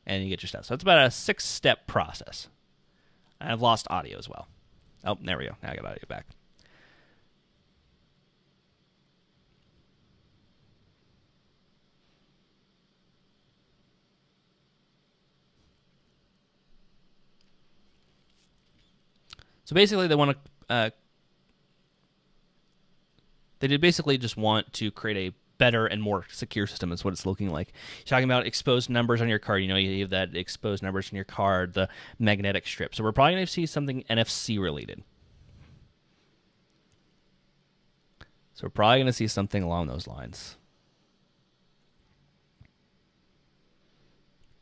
and you get your stuff. So it's about a 6-step process. I've lost audio as well. Oh, there we go. Now I got audio back. So basically, they want to. They basically just want to create a better and more secure system. Is what it's looking like. You're talking about exposed numbers on your card. You know, you have that exposed numbers on your card, the magnetic strip. So we're probably going to see something NFC related. So we're probably going to see something along those lines.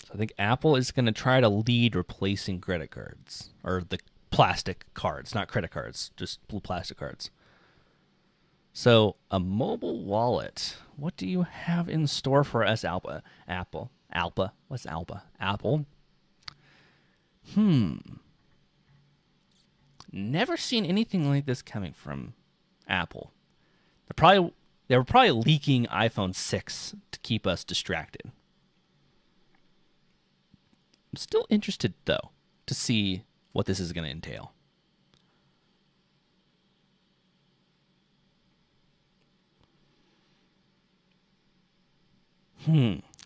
So I think Apple is going to try to lead replacing credit cards, or the plastic cards, not credit cards, just blue plastic cards. So a mobile wallet. What do you have in store for us, Apple? What's Apple? Apple. Never seen anything like this coming from Apple. They were probably leaking iPhone 6 to keep us distracted. I'm still interested though to see what this is going to entail.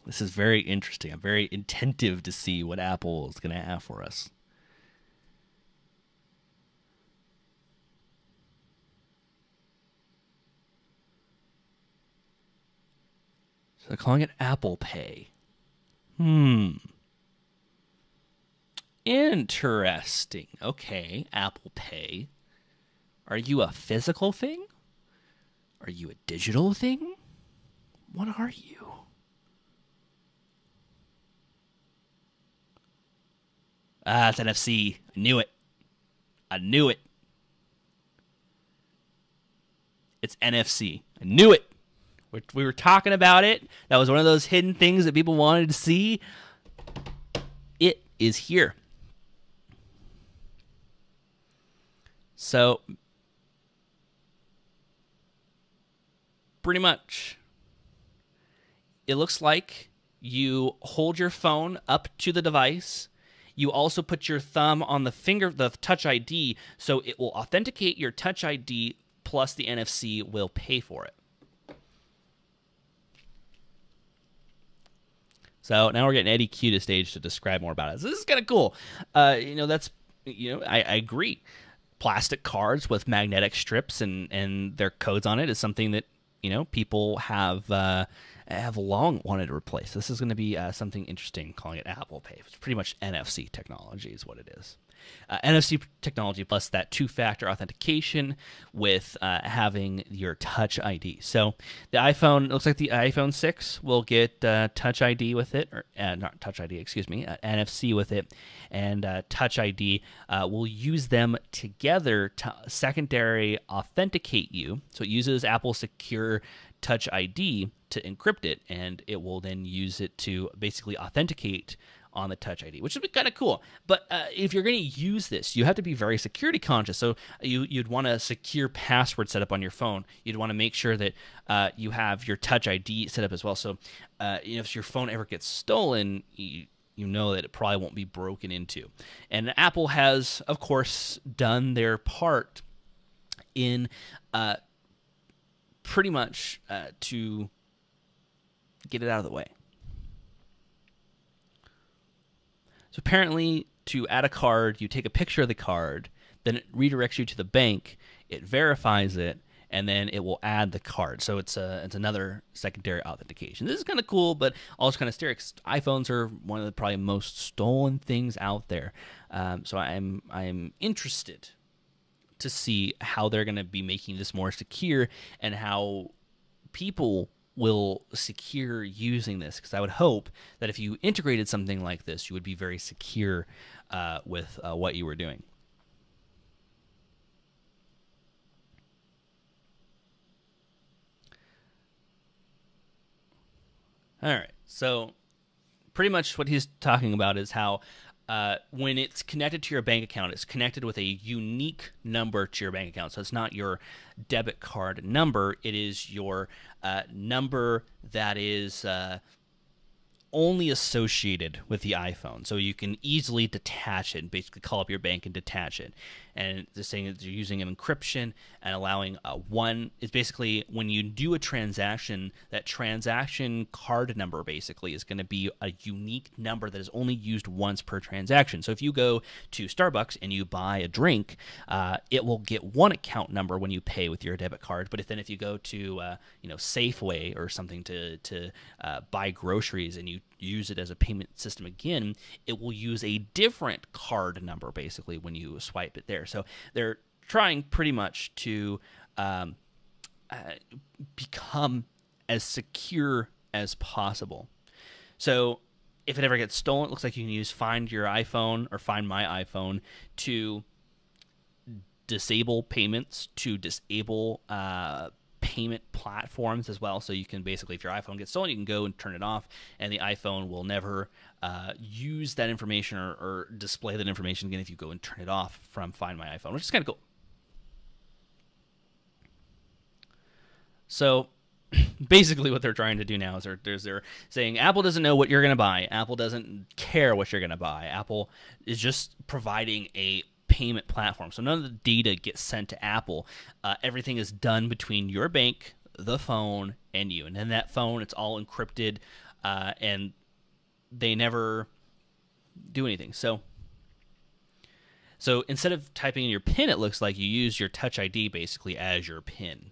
This is very interesting. I'm very attentive to see what Apple is going to have for us. So they're calling it Apple Pay. Interesting. Okay, Apple Pay. Are you a physical thing? Are you a digital thing? What are you? It's NFC. I knew it. It's NFC. I knew it. We were talking about it. That was one of those hidden things that people wanted to see. It is here. So, pretty much, it looks like you hold your phone up to the device. You also put your thumb on the Touch ID, so it will authenticate your Touch ID plus the NFC will pay for it. So now we're getting Eddie Q to stage to describe more about it. So this is kind of cool. I agree. Plastic cards with magnetic strips and their codes on it is something that people have have long wanted to replace. This is going to be something interesting, calling it Apple Pay. It's pretty much NFC technology is what it is. NFC technology plus that two-factor authentication with having your Touch ID. So the iPhone, it looks like the iPhone 6 will get Touch ID with it, or not Touch ID, excuse me, NFC with it, and Touch ID will use them together to secondary authenticate you. So it uses Apple's secure Touch ID to encrypt it, and it will then use it to basically authenticate on the Touch ID, which would be kind of cool. But if you're going to use this, you have to be very security conscious. So you'd want a secure password set up on your phone. You'd want to make sure that you have your Touch ID set up as well. So if your phone ever gets stolen, you know that it probably won't be broken into. And Apple has, of course, done their part in pretty much to get it out of the way. So apparently, to add a card, you take a picture of the card, then it redirects you to the bank, it verifies it, and then it will add the card. So it's another secondary authentication. This is kind of cool, but also kind of scary. iPhones are one of the probably most stolen things out there. So I'm interested to see how they're going to be making this more secure and how people will secure using this, because I would hope that if you integrated something like this, you would be very secure with what you were doing. All right, so pretty much what he's talking about is how when it's connected to your bank account, it's connected with a unique number to your bank account. So it's not your debit card number. It is your number that is only associated with the iPhone. So you can easily detach it and basically call up your bank and detach it. And the saying that you're using an encryption and allowing one is basically when you do a transaction, that transaction card number basically is going to be a unique number that is only used once per transaction. So if you go to Starbucks and you buy a drink, it will get one account number when you pay with your debit card. But if you go to Safeway or something to buy groceries and you use it as a payment system again, it will use a different card number basically when you swipe it there. So they're trying pretty much to become as secure as possible. So if it ever gets stolen, it looks like you can use Find Your iPhone or Find My iPhone to disable payments, to disable payment platforms as well. So you can basically, if your iPhone gets stolen, you can go and turn it off, and the iPhone will never use that information or display that information again if you go and turn it off from Find My iPhone, which is kind of cool. So basically what they're trying to do now is they're saying Apple doesn't know what you're going to buy. Apple doesn't care what you're going to buy. Apple is just providing a payment platform. So none of the data gets sent to Apple. Everything is done between your bank, the phone, and you. And then that phone, it's all encrypted, and they never do anything. So instead of typing in your PIN, it looks like you use your Touch ID basically as your PIN.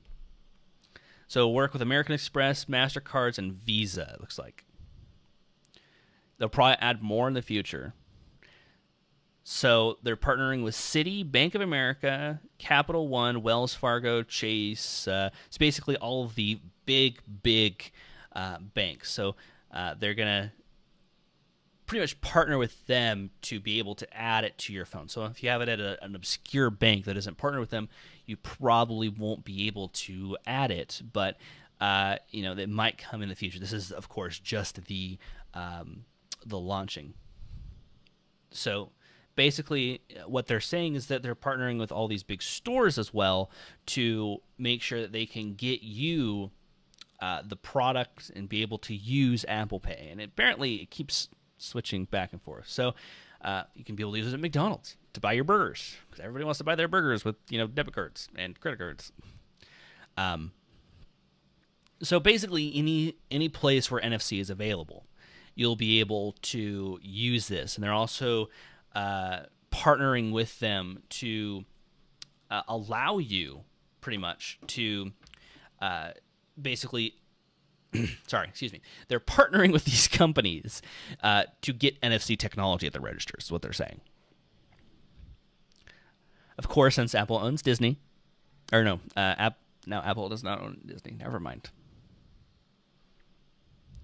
So work with American Express, MasterCards, and Visa, it looks like. They'll probably add more in the future. So they're partnering with Citi, Bank of America, Capital One, Wells Fargo, Chase. It's basically all of the big banks. So they're going to pretty much partner with them to be able to add it to your phone. So if you have it at an obscure bank that isn't partnered with them, you probably won't be able to add it. But that might come in the future. This is, of course, just the launching. So basically, what they're saying is that they're partnering with all these big stores as well to make sure that they can get you the product and be able to use Apple Pay. And apparently, it keeps switching back and forth. So you can be able to use it at McDonald's to buy your burgers, because everybody wants to buy their burgers with debit cards and credit cards. So basically, any place where NFC is available, you'll be able to use this. And they're also partnering with them to allow you pretty much to basically sorry, excuse me. They're partnering with these companies to get NFC technology at the registers, is what they're saying. Of course, since Apple owns Disney, or no, now Apple does not own Disney. Never mind.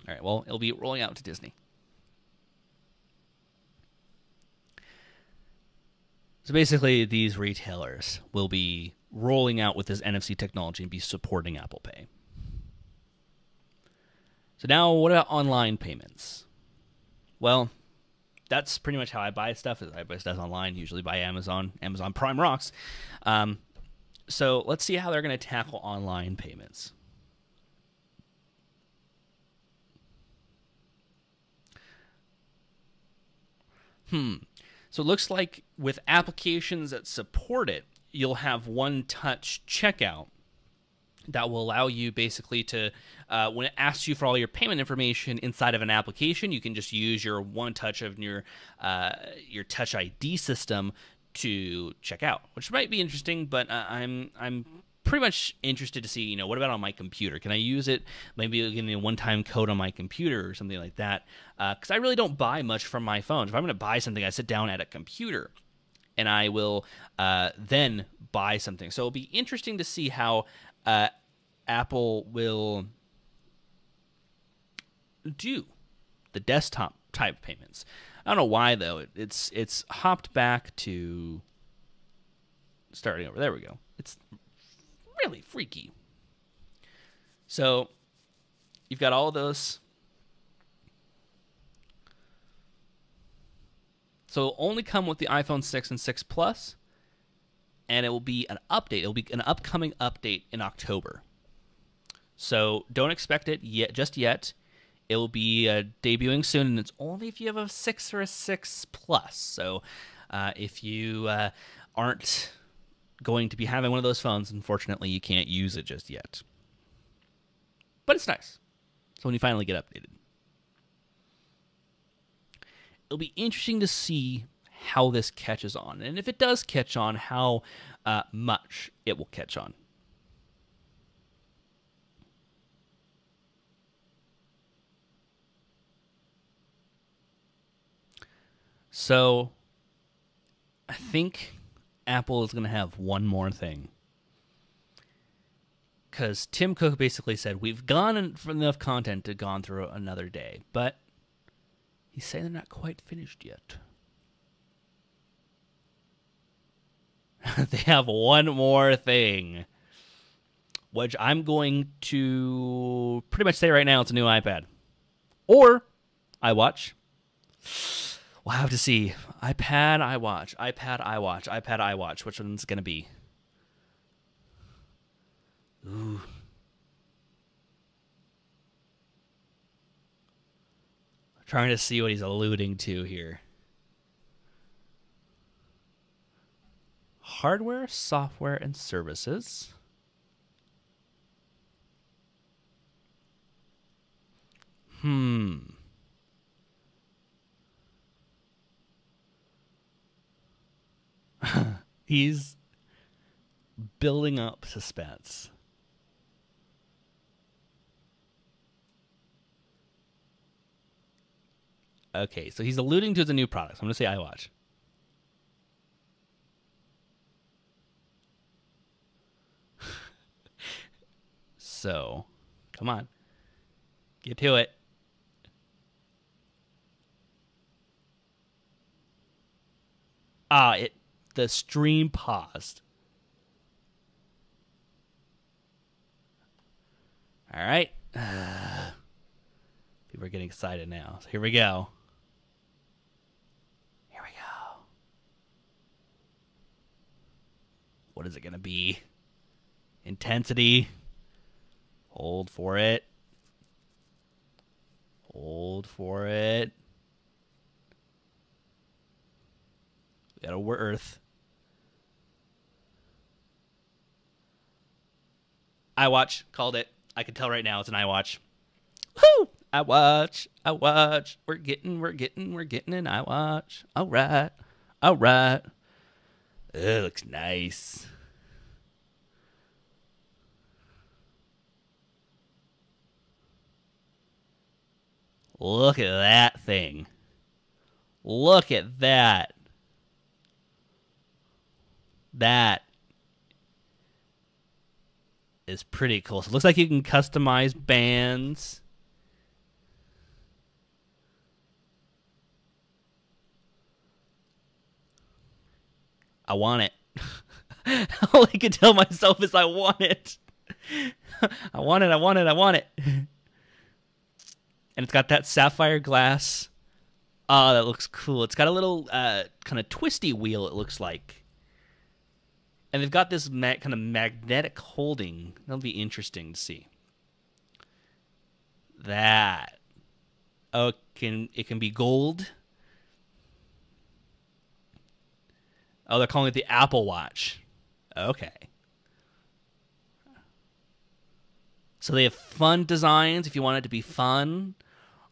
All right, well, it'll be rolling out to Disney. So basically, these retailers will be rolling out with this NFC technology and be supporting Apple Pay. So now, what about online payments? Well, that's pretty much how I buy stuff. I buy stuff online, usually by Amazon. Amazon Prime rocks. So let's see how they're going to tackle online payments. So it looks like with applications that support it, you'll have one-touch checkout that will allow you basically to, when it asks you for all your payment information inside of an application, you can just use your one-touch of your Touch ID system to check out, which might be interesting. But I'm pretty much interested to see, what about on my computer? Can I use it? Maybe getting a one-time code on my computer or something like that. Because I really don't buy much from my phone. If I'm going to buy something, I sit down at a computer and I will then buy something. So it'll be interesting to see how Apple will do the desktop type payments. I don't know why though. It's hopped back to starting over. There we go. It's really freaky. So you've got all of those. So it'll only come with the iPhone 6 and 6 Plus, and it will be an update. It will be an upcoming update in October. So don't expect it just yet. It will be debuting soon, and it's only if you have a 6 or a 6 Plus. So if you aren't going to be having one of those phones, unfortunately, you can't use it just yet. But it's nice. So when you finally get updated, it'll be interesting to see how this catches on. And if it does catch on, how much it will catch on. So I think Apple is going to have one more thing. Because Tim Cook basically said, we've gone for enough content to gone through another day. But he's saying they're not quite finished yet. They have one more thing, which I'm going to pretty much say right now it's a new iPad. Or iWatch. We'll have to see. iPad, iWatch, iPad, iWatch, iPad, iWatch. Which one's going to be? Ooh. Trying to see what he's alluding to here. Hardware, software, and services. He's building up suspense. Okay, so he's alluding to the new products. I'm going to say iWatch. So, come on. Get to it. The stream paused. All right. People are getting excited now. So here we go. Here we go. What is it going to be? Intensity. Hold for it. Hold for it. We got a worth. iWatch. Called it. I can tell right now it's an iWatch. Woo! iWatch. iWatch. We're getting an iWatch. All right. All right. It looks nice. Look at that thing. Look at that. That is pretty cool. So it looks like you can customize bands. I want it. All I can tell myself is I want it. I want it, I want it, I want it. And it's got that sapphire glass. Oh, that looks cool. It's got a little kind of twisty wheel, it looks like. And they've got this kind of magnetic holding. That'll be interesting to see. That. Oh, it can be gold. Oh, they're calling it the Apple Watch. Okay. So they have fun designs if you want it to be fun.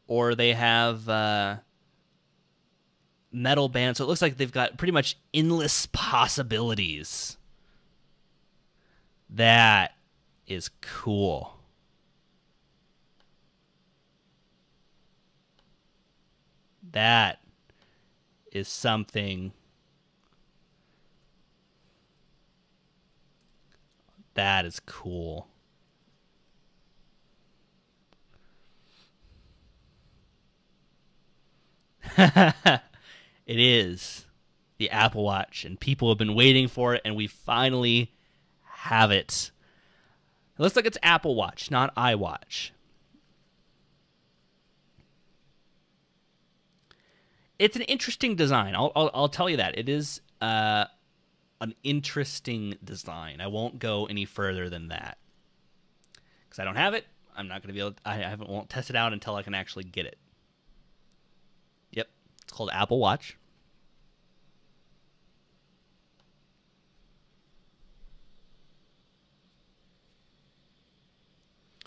Or they have metal bands. So it looks like they've got pretty much endless possibilities. That is cool. That is something. That is cool. It is the Apple Watch, and people have been waiting for it, and we finally have it. It looks like it's Apple Watch, not iWatch. It's an interesting design. I'll tell you that. It is an interesting design. I won't go any further than that. Because I don't have it. I'm not going to be able to, won't test it out until I can actually get it. Yep. It's called Apple Watch.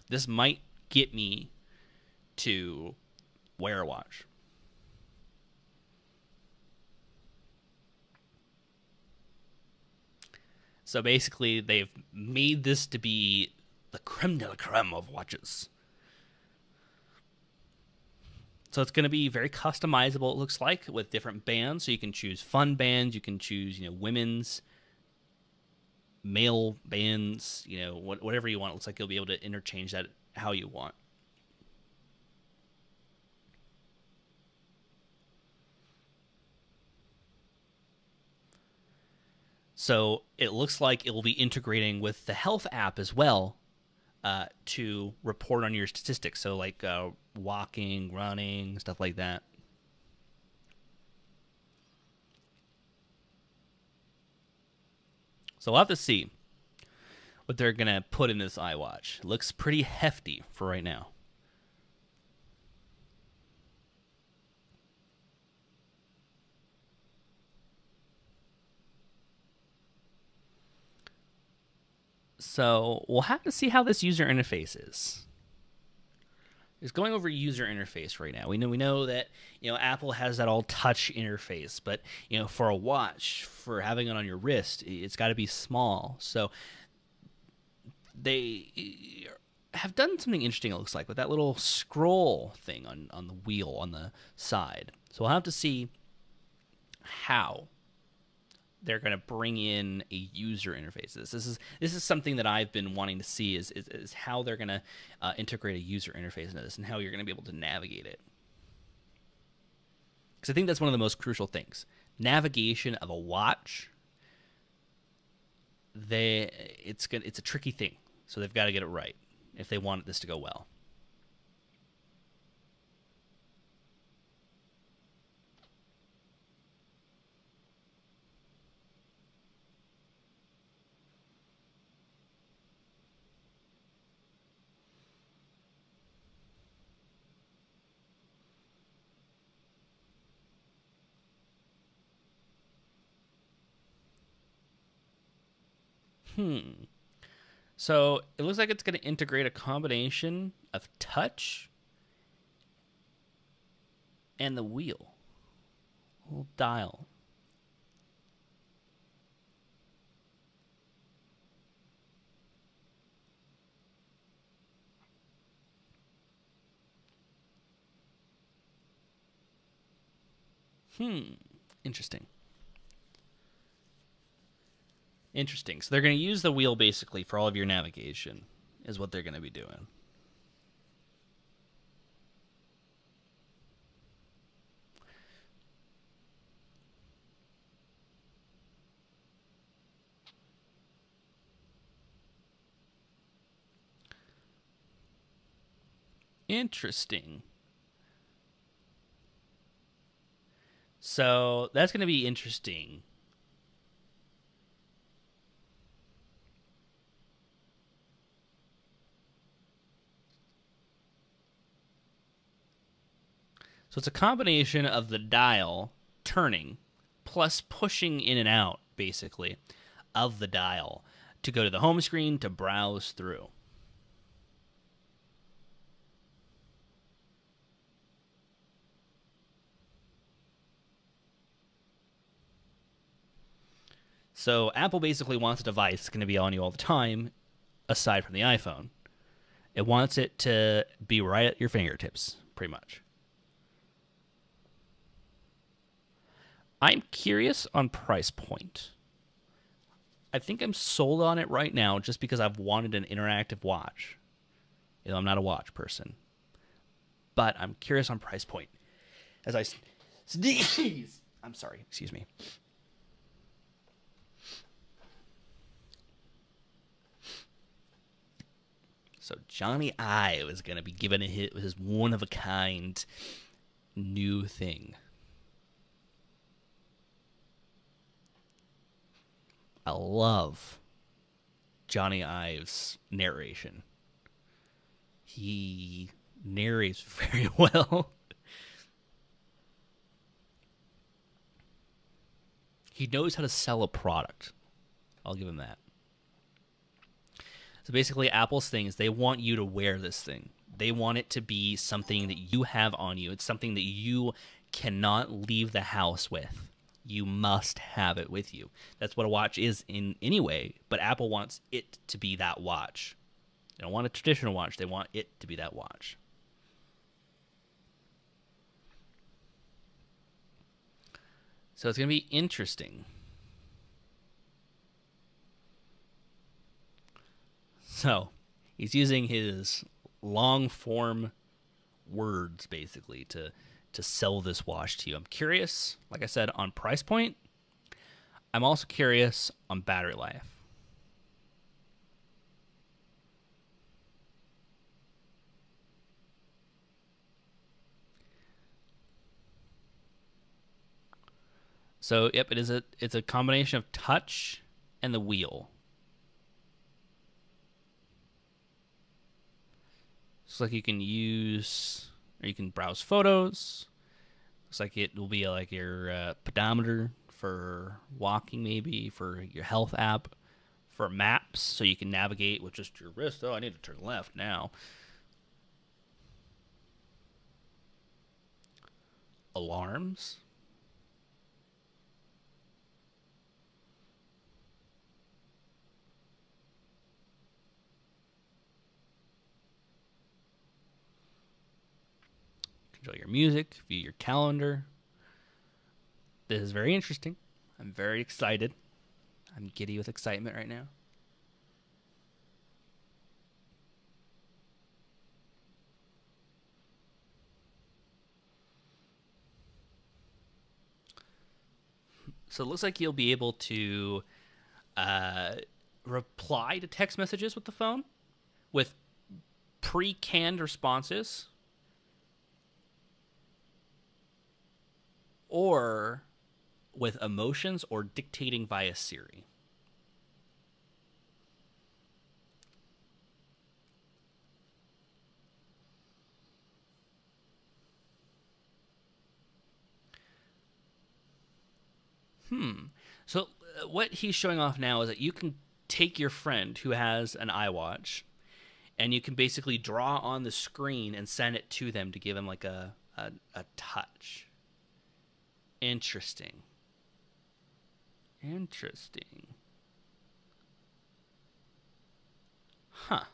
This might get me to wear a watch. So basically, they've made this to be the creme de la creme of watches. So it's going to be very customizable, it looks like, with different bands. So you can choose fun bands, you can choose, women's, male bands, whatever you want. It looks like you'll be able to interchange that how you want. So it looks like it will be integrating with the health app as well to report on your statistics. So like walking, running, stuff like that. So we'll have to see what they're going to put in this iWatch. It looks pretty hefty for right now. So we'll have to see how this user interface is. It's going over user interface right now. We know that Apple has that all touch interface, but for a watch, for having it on your wrist, it's got to be small. So they have done something interesting. It looks like with that little scroll thing on the wheel on the side. So we'll have to see how they're going to bring in a user interface. This is something that I've been wanting to see is how they're going to integrate a user interface into this and how you're going to be able to navigate it. Because I think that's one of the most crucial things. Navigation of a watch, it's a tricky thing. So they've got to get it right if they want this to go well. So it looks like it's going to integrate a combination of touch and the wheel. Little dial. Interesting. Interesting. So they're going to use the wheel basically for all of your navigation, is what they're going to be doing. Interesting. So that's going to be interesting. So it's a combination of the dial turning plus pushing in and out, basically, of the dial to go to the home screen to browse through. So Apple basically wants a device that's going to be on you all the time, aside from the iPhone. It wants it to be right at your fingertips, pretty much. I'm curious on price point. I think I'm sold on it right now just because I've wanted an interactive watch. I'm not a watch person. But I'm curious on price point. As I sneeze. I'm sorry, excuse me. So Johnny Ive is going to be given a hit with his one-of-a-kind new thing. I love Johnny Ive's narration. He narrates very well. He knows how to sell a product. I'll give him that. So basically, Apple's thing is they want you to wear this thing. They want it to be something that you have on you. It's something that you cannot leave the house with. You must have it with you. That's what a watch is in any way, but Apple wants it to be that watch. They don't want a traditional watch. They want it to be that watch. So it's going to be interesting. So he's using his long form words basically to sell this watch to you. I'm curious, like I said, on price point. I'm also curious on battery life. So, yep, it's a combination of touch and the wheel. Looks like you can use, or you can browse photos. Looks like it will be like your pedometer for walking, maybe for your health app, for maps, so you can navigate with just your wrist. Oh, I need to turn left now. Alarms. Control your music, view your calendar. This is very interesting. I'm very excited. I'm giddy with excitement right now. So it looks like you'll be able to reply to text messages with the phone with pre-canned responses, or with emotions, or dictating via Siri. So what he's showing off now is that you can take your friend who has an iWatch, and you can basically draw on the screen and send it to them to give them like a touch. Interesting. Interesting. Huh.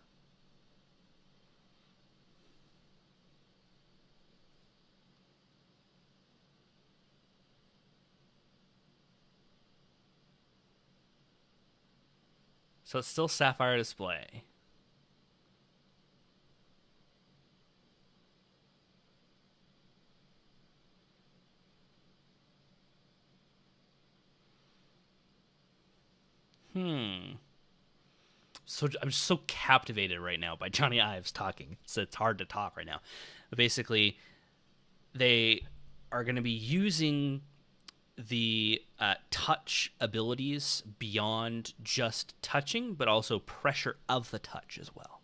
So it's still sapphire display. So I'm just so captivated right now by Johnny Ives talking. So it's hard to talk right now. But basically, they are going to be using the touch abilities beyond just touching, but also pressure of the touch as well.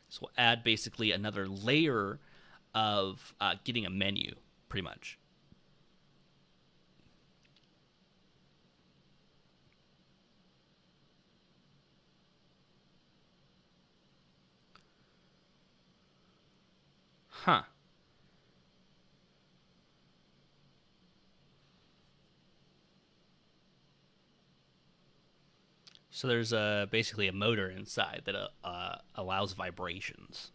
So we'll add basically another layer of getting a menu, pretty much. Huh. So there's basically a motor inside that allows vibrations.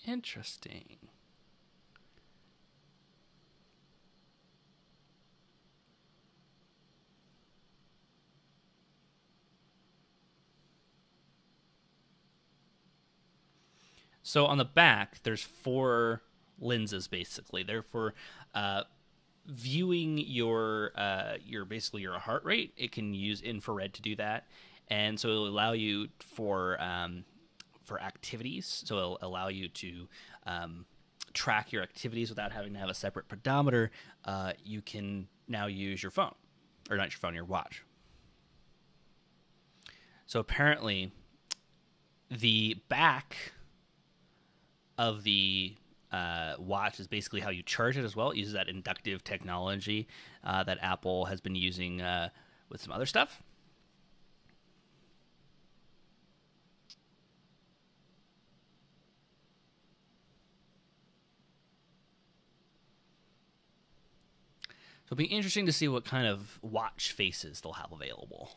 Interesting. So on the back, there's 4 lenses basically. They're for viewing your basically your heart rate. It can use infrared to do that, and so it'll allow you for activities. So it'll allow you to track your activities without having to have a separate pedometer. You can now use your phone, or not your phone, your watch. So apparently, the back of the watch is basically how you charge it as well. It uses that inductive technology that Apple has been using with some other stuff. So it'll be interesting to see what kind of watch faces they'll have available.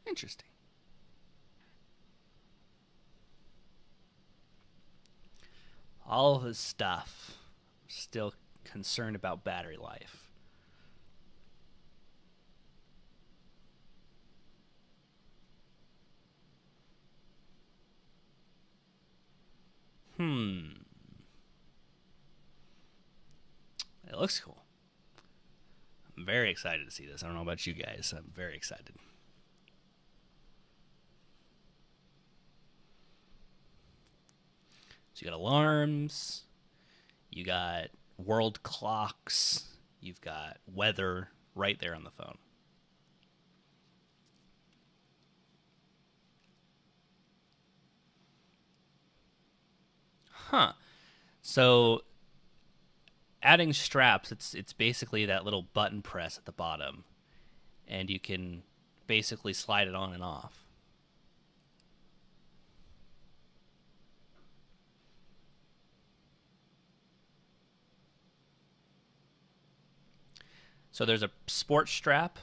Interesting. All of this stuff, still concerned about battery life. It looks cool. I'm very excited to see this. I don't know about you guys. I'm very excited. So you got alarms, you got world clocks, you've got weather right there on the phone. Huh. So adding straps, it's basically that little button press at the bottom, and you can basically slide it on and off. So there's a sports strap,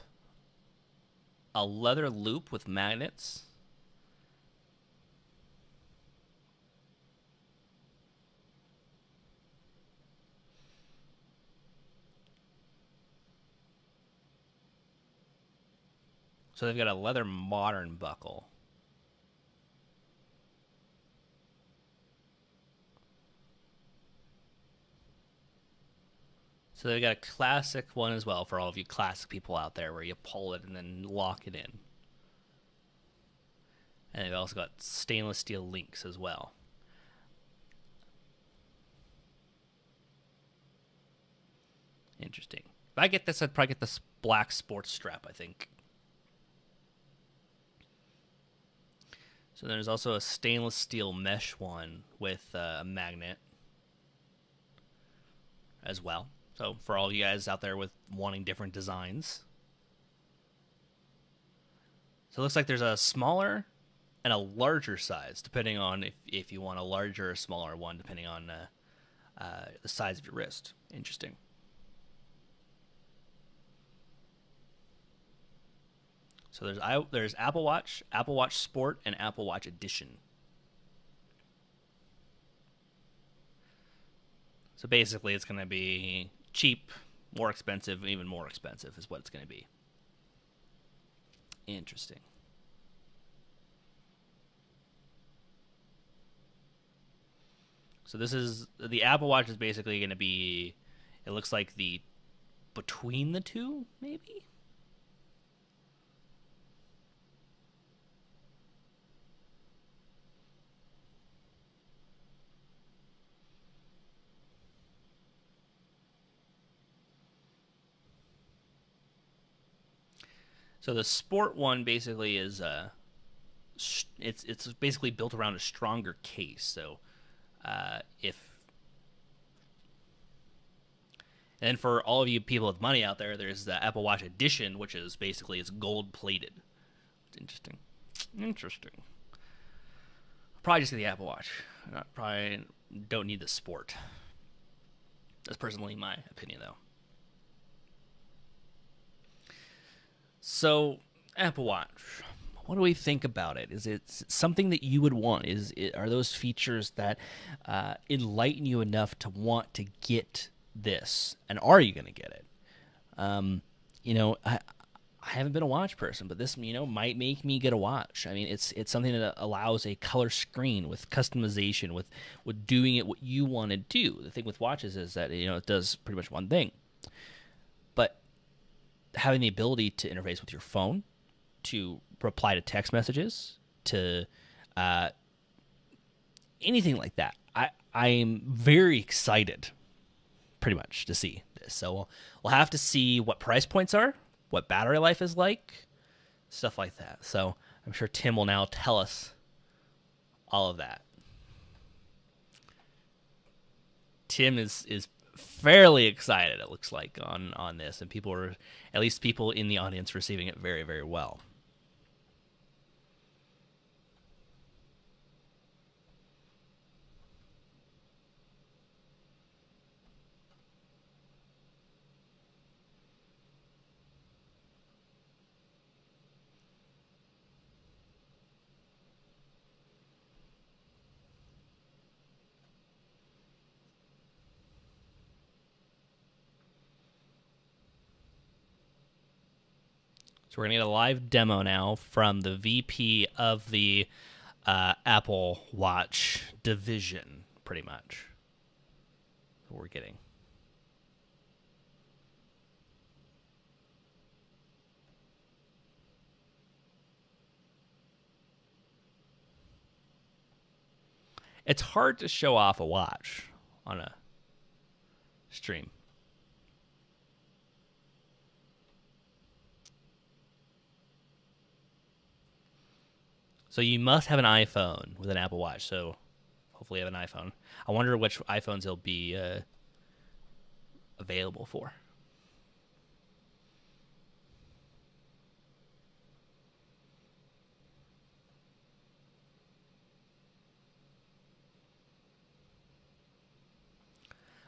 a leather loop with magnets. So they've got a leather modern buckle. So they've got a classic one as well for all of you classic people out there where you pull it and then lock it in. And they've also got stainless steel links as well. Interesting. If I get this, I'd probably get this black sports strap, I think. So there's also a stainless steel mesh one with a magnet. as well. So for all you guys out there with wanting different designs. So it looks like there's a smaller and a larger size, depending on if you want a larger or smaller one, depending on the size of your wrist. Interesting. So there's Apple Watch, Apple Watch Sport, and Apple Watch Edition. So basically, it's going to be cheap, more expensive, even more expensive is what it's going to be. Interesting. So this is the Apple Watch is basically going to be. It looks like the between the two, maybe. So the sport one basically is it's basically built around a stronger case. So if and then for all of you people with money out there, there's the Apple Watch Edition, which is basically it's gold plated. It's interesting. Interesting. Probably just get the Apple Watch. Probably don't need the sport. That's personally my opinion, though. So, Apple Watch. What do we think about it? Is it something that you would want? Are those features that enlighten you enough to want to get this? And are you going to get it? I haven't been a watch person, but this, might make me get a watch. I mean, it's something that allows a color screen with customization, with doing it what you want to do. The thing with watches is that, it does pretty much one thing. But having the ability to interface with your phone, to reply to text messages, to anything like that, I'm very excited, pretty much, to see this. So we'll have to see what price points are, what battery life is like, stuff like that. So I'm sure Tim will now tell us all of that. Tim is fairly excited, it looks like, on this, and people are, at least people in the audience, receiving it very, very well. So we're going to get a live demo now from the VP of the Apple Watch division, pretty much. What we're getting. It's hard to show off a watch on a stream. So you must have an iPhone with an Apple Watch. So hopefully you have an iPhone. I wonder which iPhones they'll be available for.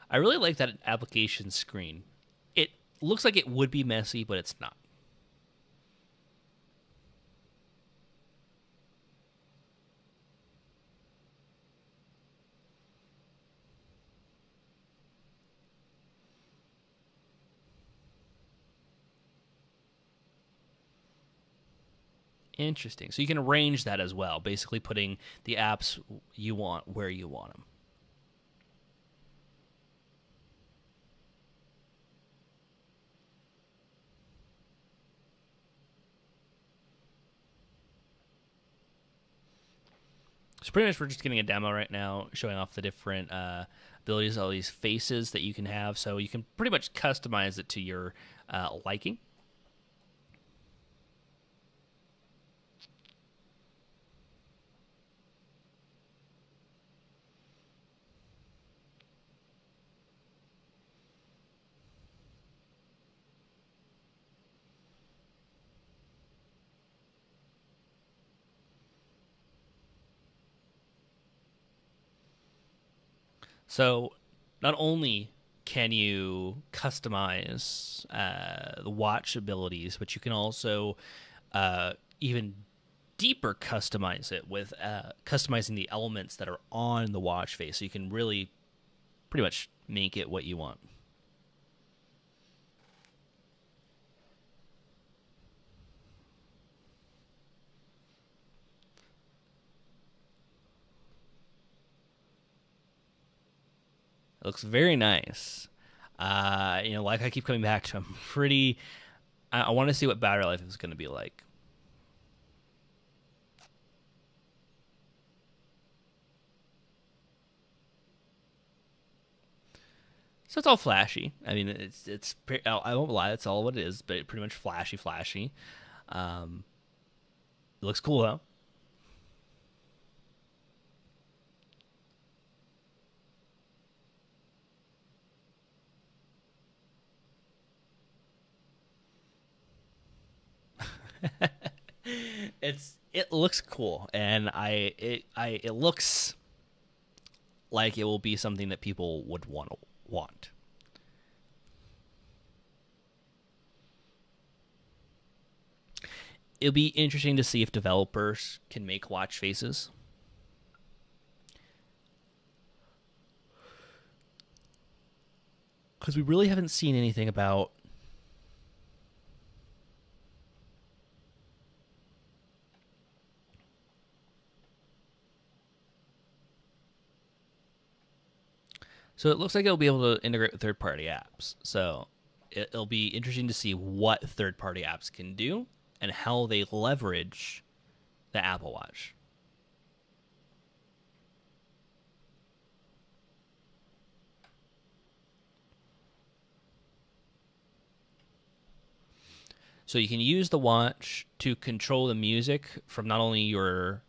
I really like that application screen. It looks like it would be messy, but it's not. Interesting. So you can arrange that as well, basically putting the apps you want where you want them. So pretty much we're just getting a demo right now, showing off the different abilities, all these faces that you can have. So you can pretty much customize it to your liking. So not only can you customize the watch abilities, but you can also even deeper customize it with customizing the elements that are on the watch face. So you can really pretty much make it what you want. It looks very nice. Like I keep coming back to, I'm pretty. I want to see what battery life is going to be like. So it's all flashy. I mean, I won't lie, that's all what it is. But pretty much flashy. Um, it looks cool though. It looks cool, and it looks like it will be something that people would want. It'll be interesting to see if developers can make watch faces. Because we really haven't seen anything about. So it looks like it'll be able to integrate with third-party apps. So it'll be interesting to see what third-party apps can do and how they leverage the Apple Watch. So you can use the watch to control the music from not only your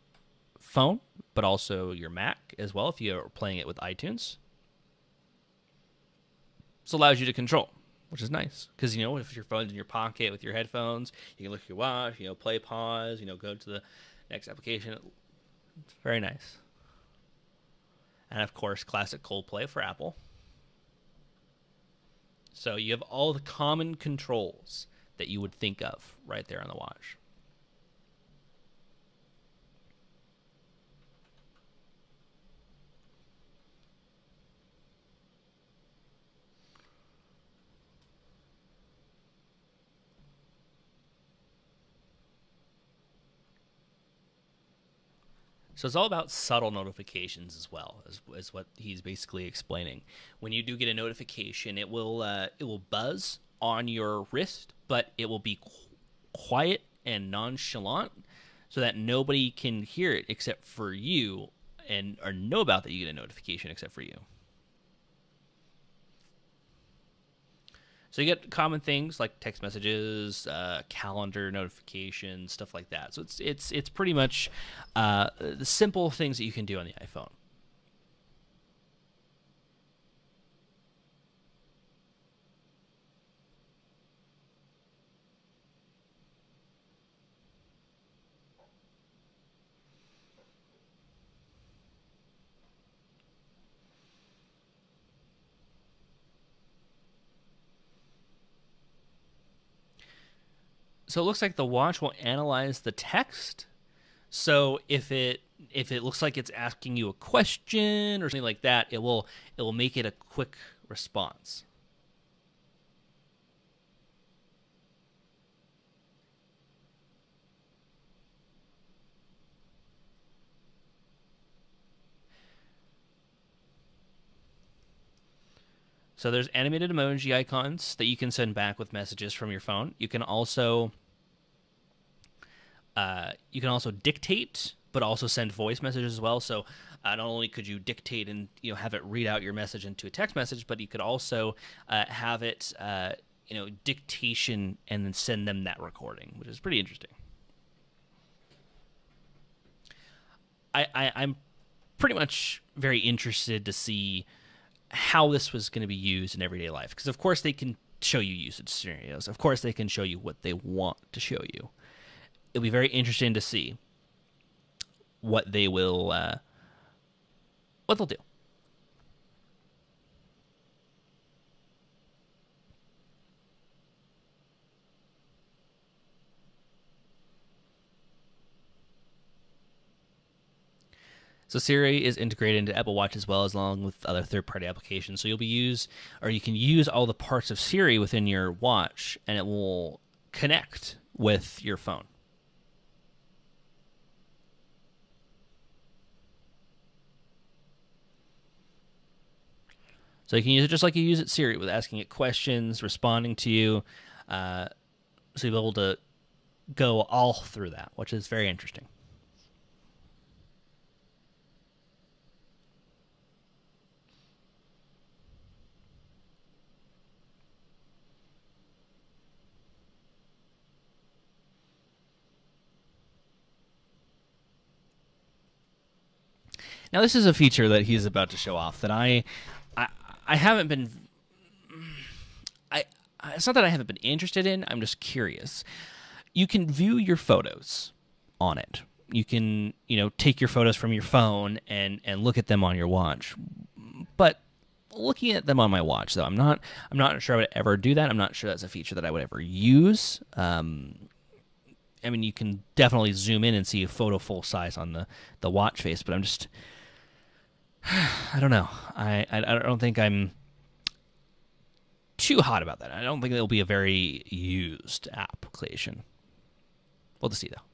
phone, but also your Mac as well if you're playing it with iTunes. So it allows you to control, which is nice. Because, if your phone's in your pocket with your headphones, you can look at your watch, play, pause, go to the next application. It's very nice. And, of course, classic Coldplay for Apple. So you have all the common controls that you would think of right there on the watch. So it's all about subtle notifications as well, is what he's basically explaining. When you do get a notification, it will buzz on your wrist, but it will be quiet and nonchalant, so that nobody can hear it except for you, or know about that you get a notification except for you. So you get common things like text messages, calendar notifications, stuff like that. So it's pretty much the simple things that you can do on the iPhone. So it looks like the watch will analyze the text. So if it looks like it's asking you a question or something like that, it will make it a quick response. So there's animated emoji icons that you can send back with messages from your phone. You can also dictate, but also send voice messages as well. So not only could you dictate and have it read out your message into a text message, but you could also have it dictation and then send them that recording, which is pretty interesting. I'm pretty much very interested to see how this was going to be used in everyday life, because of course they can show you usage scenarios. Of course they can show you what they want to show you. It'll be very interesting to see what they'll do. So Siri is integrated into Apple Watch as well, as along with other third-party applications. So you can use all the parts of Siri within your watch, and it will connect with your phone. So you can use it just like you use it Siri, with asking it questions, responding to you. So you'll be able to go all through that, which is very interesting. Now, this is a feature that he's about to show off that I haven't been. It's not that I haven't been interested in. I'm just curious. You can view your photos on it. You can, take your photos from your phone and look at them on your watch. But looking at them on my watch, though, I'm not sure I would ever do that. I'm not sure that's a feature that I would ever use. You can definitely zoom in and see a photo full size on the watch face, but I'm just, I don't know. I don't think I'm too hot about that. I don't think it'll be a very used application. We'll just see, though.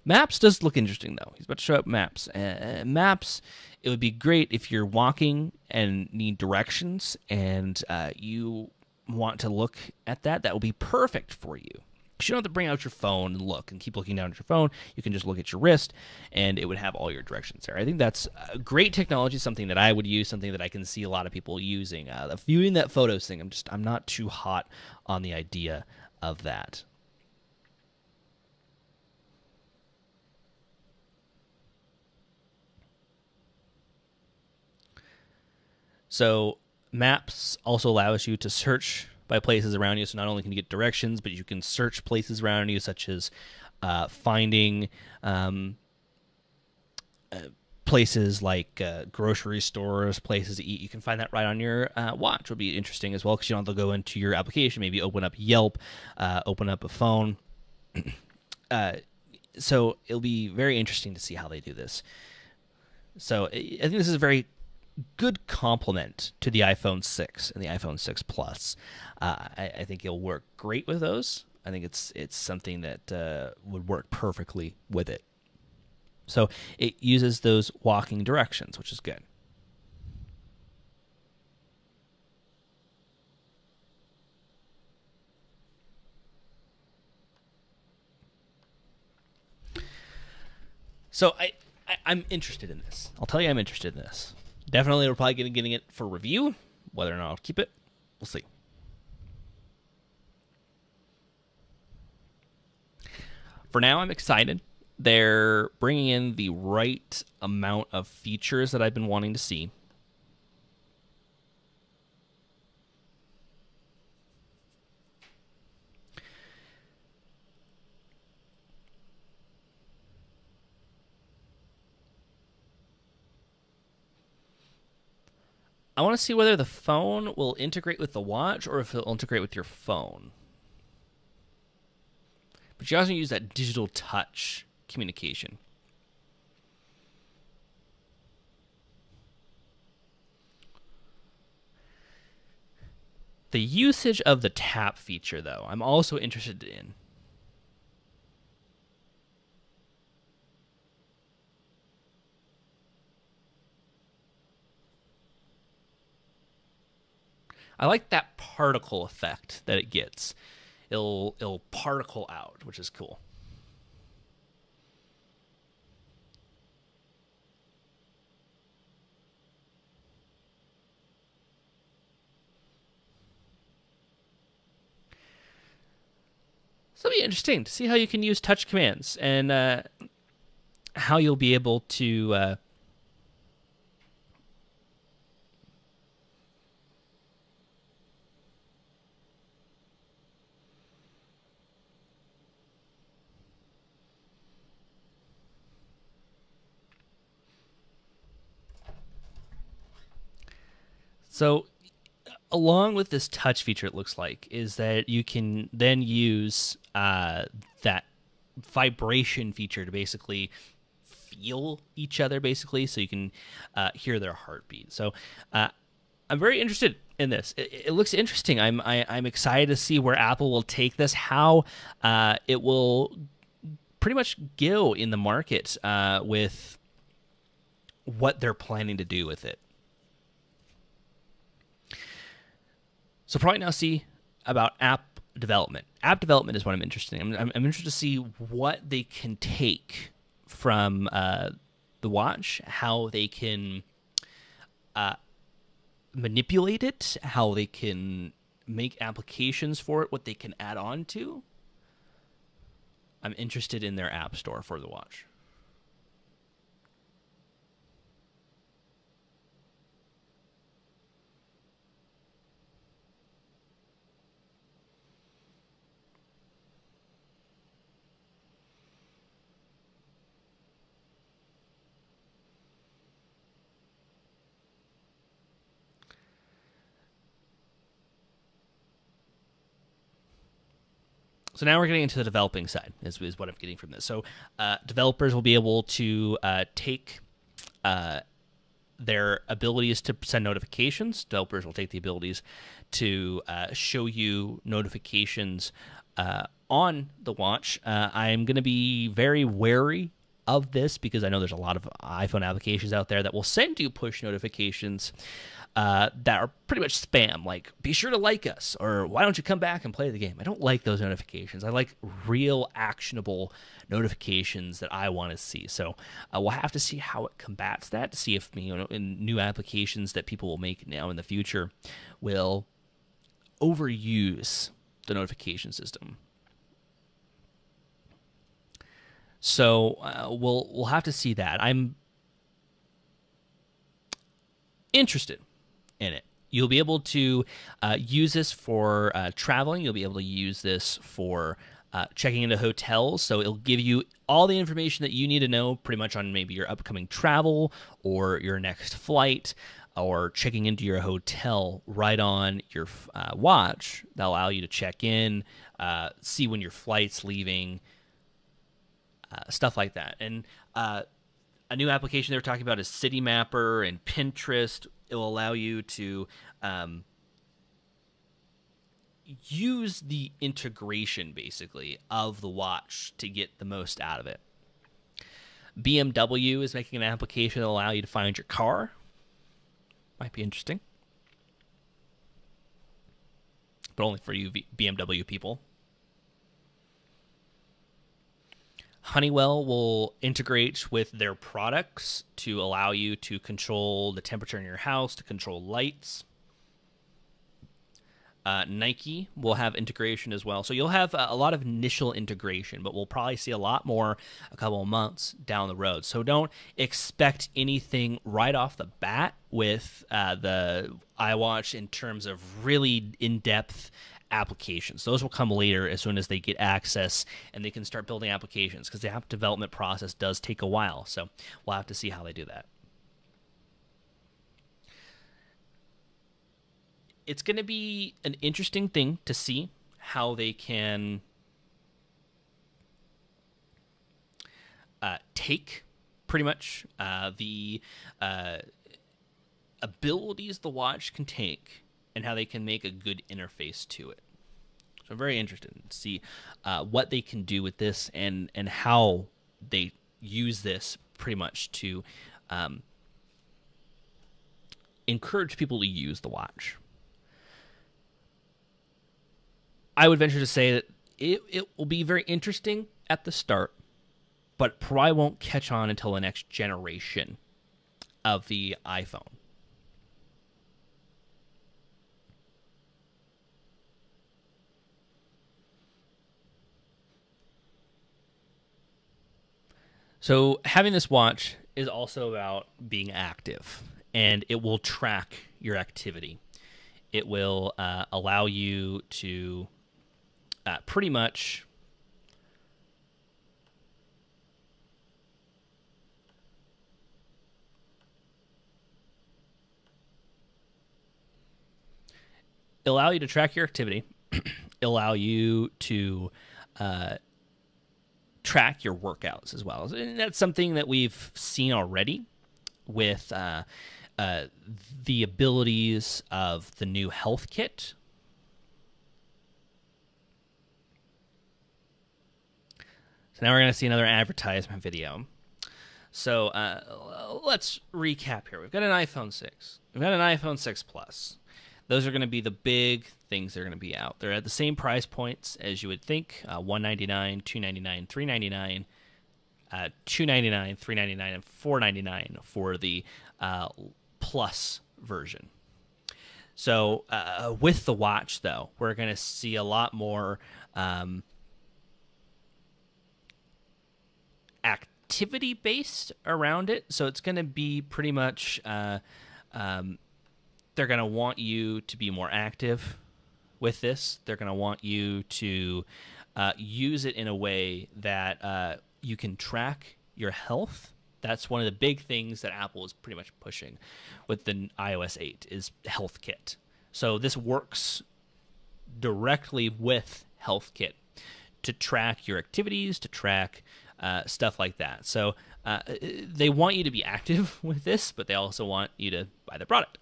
Maps does look interesting, though. He's about to show up Maps. Maps, it would be great if you're walking and need directions and you want to look at that. That would be perfect for you. You don't have to bring out your phone and look and keep looking down at your phone. You can just look at your wrist, and it would have all your directions there. I think that's great technology, something that I would use, something that I can see a lot of people using. Viewing that photos thing, I'm not too hot on the idea of that. So Maps also allows you to search by places around you. So not only can you get directions, but you can search places around you, such as finding places like grocery stores, places to eat. You can find that right on your watch. It would be interesting as well, because you don't have to go into your application, maybe open up Yelp, open up a phone. So it'll be very interesting to see how they do this. So I think this is a very good complement to the iPhone 6 and the iPhone 6 Plus. I think it'll work great with those. I think it's something that would work perfectly with it. So it uses those walking directions, which is good. So I'm interested in this. I'll tell you I'm interested in this. Definitely, we're probably going to be getting it for review. Whether or not I'll keep it, we'll see. For now, I'm excited. They're bringing in the right amount of features that I've been wanting to see. I want to see whether the phone will integrate with the watch or if it'll integrate with your phone. But you also use that digital touch communication. The usage of the tap feature, though, I'm also interested in. I like that particle effect that it gets. It'll particle out, which is cool. So it'll be interesting to see how you can use touch commands and how you'll be able to So, along with this touch feature, it looks like, is that you can then use that vibration feature to basically feel each other, basically, so you can hear their heartbeat. So I'm very interested in this. It looks interesting. I'm excited to see where Apple will take this, how it will pretty much go in the market with what they're planning to do with it. So probably now see about app development. App development is what I'm interested in. I'm interested to see what they can take from the watch, how they can manipulate it, how they can make applications for it, what they can add on to. I'm interested in their app store for the watch. So now we're getting into the developing side, is what I'm getting from this. So developers will be able to take their abilities to send notifications. Developers will take the abilities to show you notifications on the watch. I'm going to be very wary of this because I know there's a lot of iPhone applications out there that will send you push notifications that are pretty much spam, like be sure to like us, or why don't you come back and play the game. I don't like those notifications. I like real actionable notifications that I want to see. So we'll have to see how it combats that, to see if, in new applications that people will make now in the future will overuse the notification system. So we'll have to see that. I'm interested in it. You'll be able to use this for traveling. You'll be able to use this for checking into hotels. So it'll give you all the information that you need to know pretty much on maybe your upcoming travel or your next flight, or checking into your hotel right on your watch. That'll allow you to check in, see when your flight's leaving, stuff like that. And a new application they were talking about is City Mapper and Pinterest. It will allow you to use the integration, basically, of the watch to get the most out of it. BMW is making an application that will allow you to find your car. Might be interesting. But only for you BMW people. Honeywell will integrate with their products to allow you to control the temperature in your house, to control lights. Nike will have integration as well. So you'll have a lot of initial integration, but we'll probably see a lot more a couple of months down the road. So don't expect anything right off the bat with the iWatch in terms of really in-depth applications. Those will come later as soon as they get access and they can start building applications, because the app development process does take a while. So we'll have to see how they do that. It's going to be an interesting thing to see how they can take pretty much the abilities the watch can take and how they can make a good interface to it. So I'm very interested to see what they can do with this and how they use this pretty much to encourage people to use the watch. I would venture to say that it will be very interesting at the start, but probably won't catch on until the next generation of the iPhone. So having this watch is also about being active, and it will track your activity. It will allow you to pretty much allow you to track your activity. Allow you to track your workouts as well. And that's something that we've seen already with the abilities of the new health kit. So now we're going to see another advertisement video. So let's recap here. We've got an iPhone 6. We've got an iPhone 6 Plus. Those are going to be the big things that are going to be out. They're at the same price points as you would think, $199, $299, $399, $299, $399, and $499 for the Plus version. So with the watch, though, we're going to see a lot more activity based around it. So it's going to be pretty much they're going to want you to be more active with this. They're going to want you to use it in a way that you can track your health. That's one of the big things that Apple is pretty much pushing with the iOS 8 is Health Kit. So this works directly with Health Kit to track your activities, to track stuff like that. So they want you to be active with this, but they also want you to buy the product,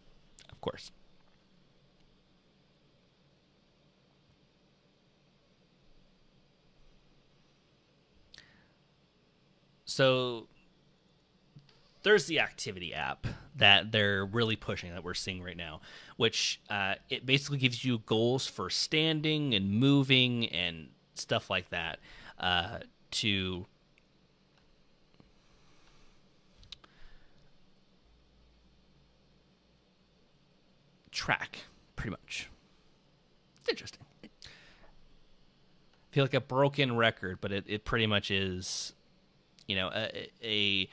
of course. So there's the activity app that they're really pushing that we're seeing right now, which it basically gives you goals for standing and moving and stuff like that to track, pretty much. It's interesting. I feel like a broken record, but it pretty much is, you know, a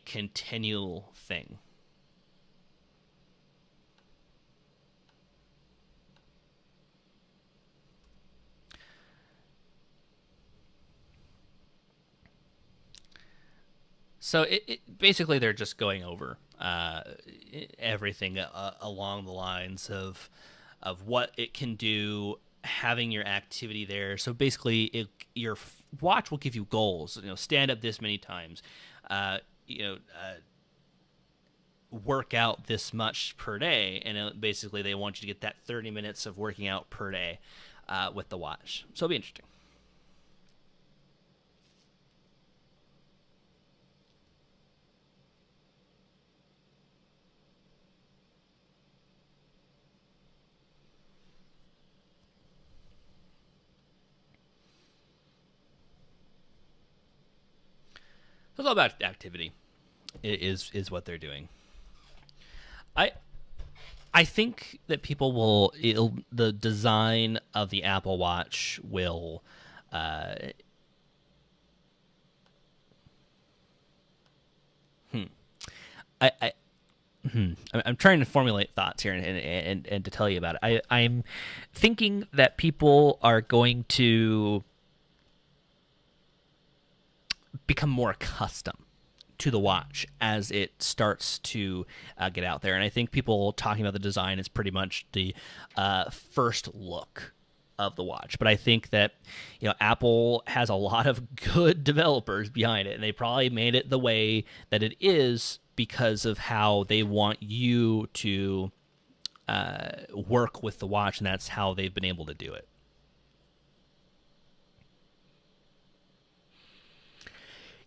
continual thing. So it basically they're just going over everything along the lines of what it can do, having your activity there. So basically, your watch will give you goals. You know, stand up this many times. Work out this much per day, and basically they want you to get that 30 minutes of working out per day with the watch. So it'll be interesting. It's all about activity. Is what they're doing. I think that people will. The design of the Apple Watch will. I'm trying to formulate thoughts here and to tell you about it. I'm thinking that people are going to become more accustomed to the watch as it starts to get out there. And I think people talking about the design is pretty much the first look of the watch. But I think that, you know, Apple has a lot of good developers behind it, and they probably made it the way that it is because of how they want you to work with the watch, and that's how they've been able to do it.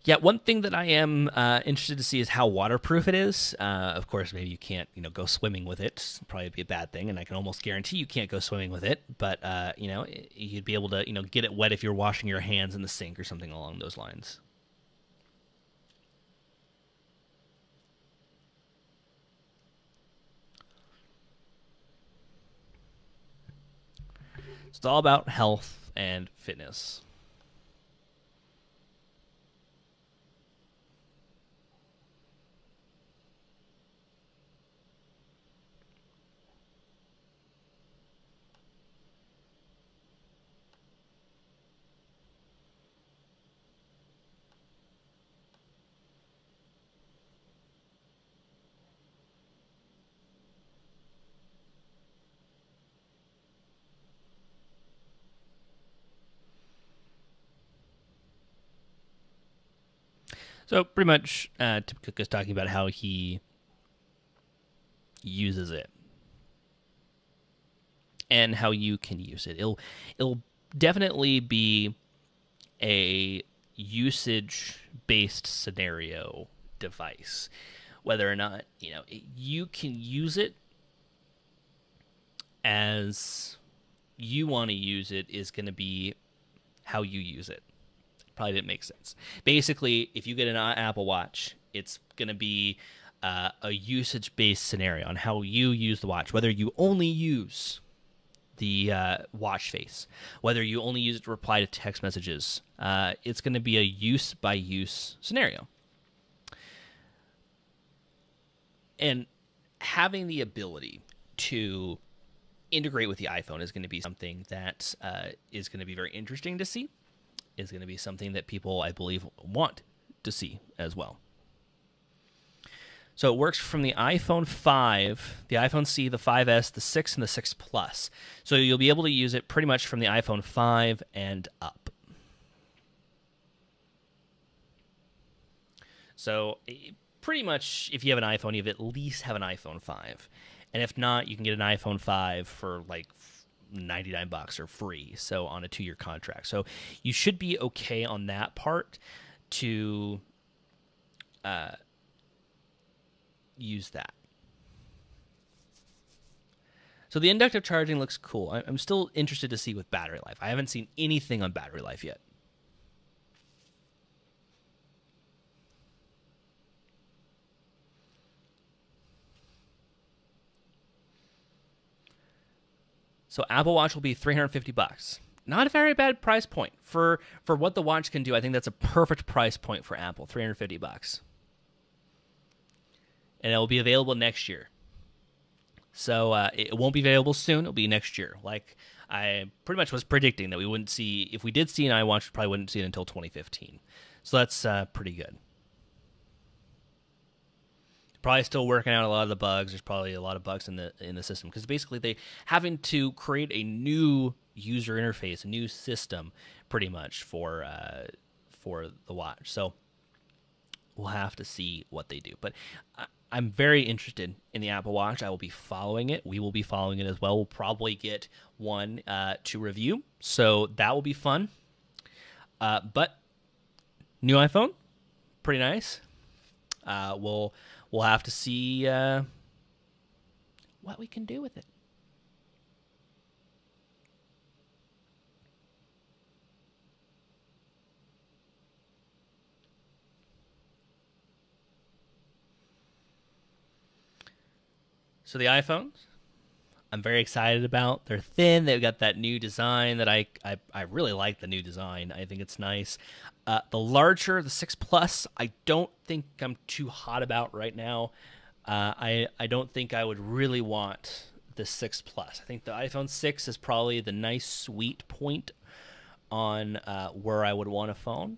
Yeah, one thing that I am interested to see is how waterproof it is. Of course, maybe you can't, go swimming with it. It'd probably be a bad thing, and I can almost guarantee you can't go swimming with it. But you'd be able to, get it wet if you're washing your hands in the sink or something along those lines. It's all about health and fitness. So pretty much, Tim Cook is talking about how he uses it and how you can use it. It'll definitely be a usage-based scenario device. Whether or not you can use it as you want to use it is going to be how you use it. Probably didn't make sense. Basically, if you get an Apple Watch, it's going to be a usage-based scenario on how you use the watch. Whether you only use the watch face, whether you only use it to reply to text messages, it's going to be a use-by-use scenario. And having the ability to integrate with the iPhone is going to be something that is going to be very interesting to see. Is going to be something that people, I believe, want to see as well. So it works from the iPhone 5, the iPhone C, the 5S, the 6, and the 6 Plus. So you'll be able to use it pretty much from the iPhone 5 and up. So pretty much, if you have an iPhone, you at least have an iPhone 5. And if not, you can get an iPhone 5 for like $99 or free, so on a 2-year contract. So you should be okay on that part to use that. So the inductive charging looks cool. I'm still interested to see with battery life. I haven't seen anything on battery life yet. So Apple Watch will be $350. Not a very bad price point for what the watch can do. I think that's a perfect price point for Apple, $350. And it will be available next year. So it won't be available soon. It'll be next year. Like I pretty much was predicting that we wouldn't see, if we did see an iWatch, we probably wouldn't see it until 2015. So that's pretty good. Probably still working out a lot of the bugs. There's probably a lot of bugs in the system because basically they having to create a new user interface, a new system, pretty much for the watch. So we'll have to see what they do. But I'm very interested in the Apple Watch. I will be following it. We will be following it as well. We'll probably get one to review, so that will be fun. But new iPhone, pretty nice. We'll have to see what we can do with it. So the iPhones, I'm very excited about. They're thin. They've got that new design that I really like the new design. I think it's nice. The larger, the 6 Plus, I don't think I'm too hot about right now. I don't think I would really want the 6 Plus. I think the iPhone 6 is probably the nice sweet point on where I would want a phone,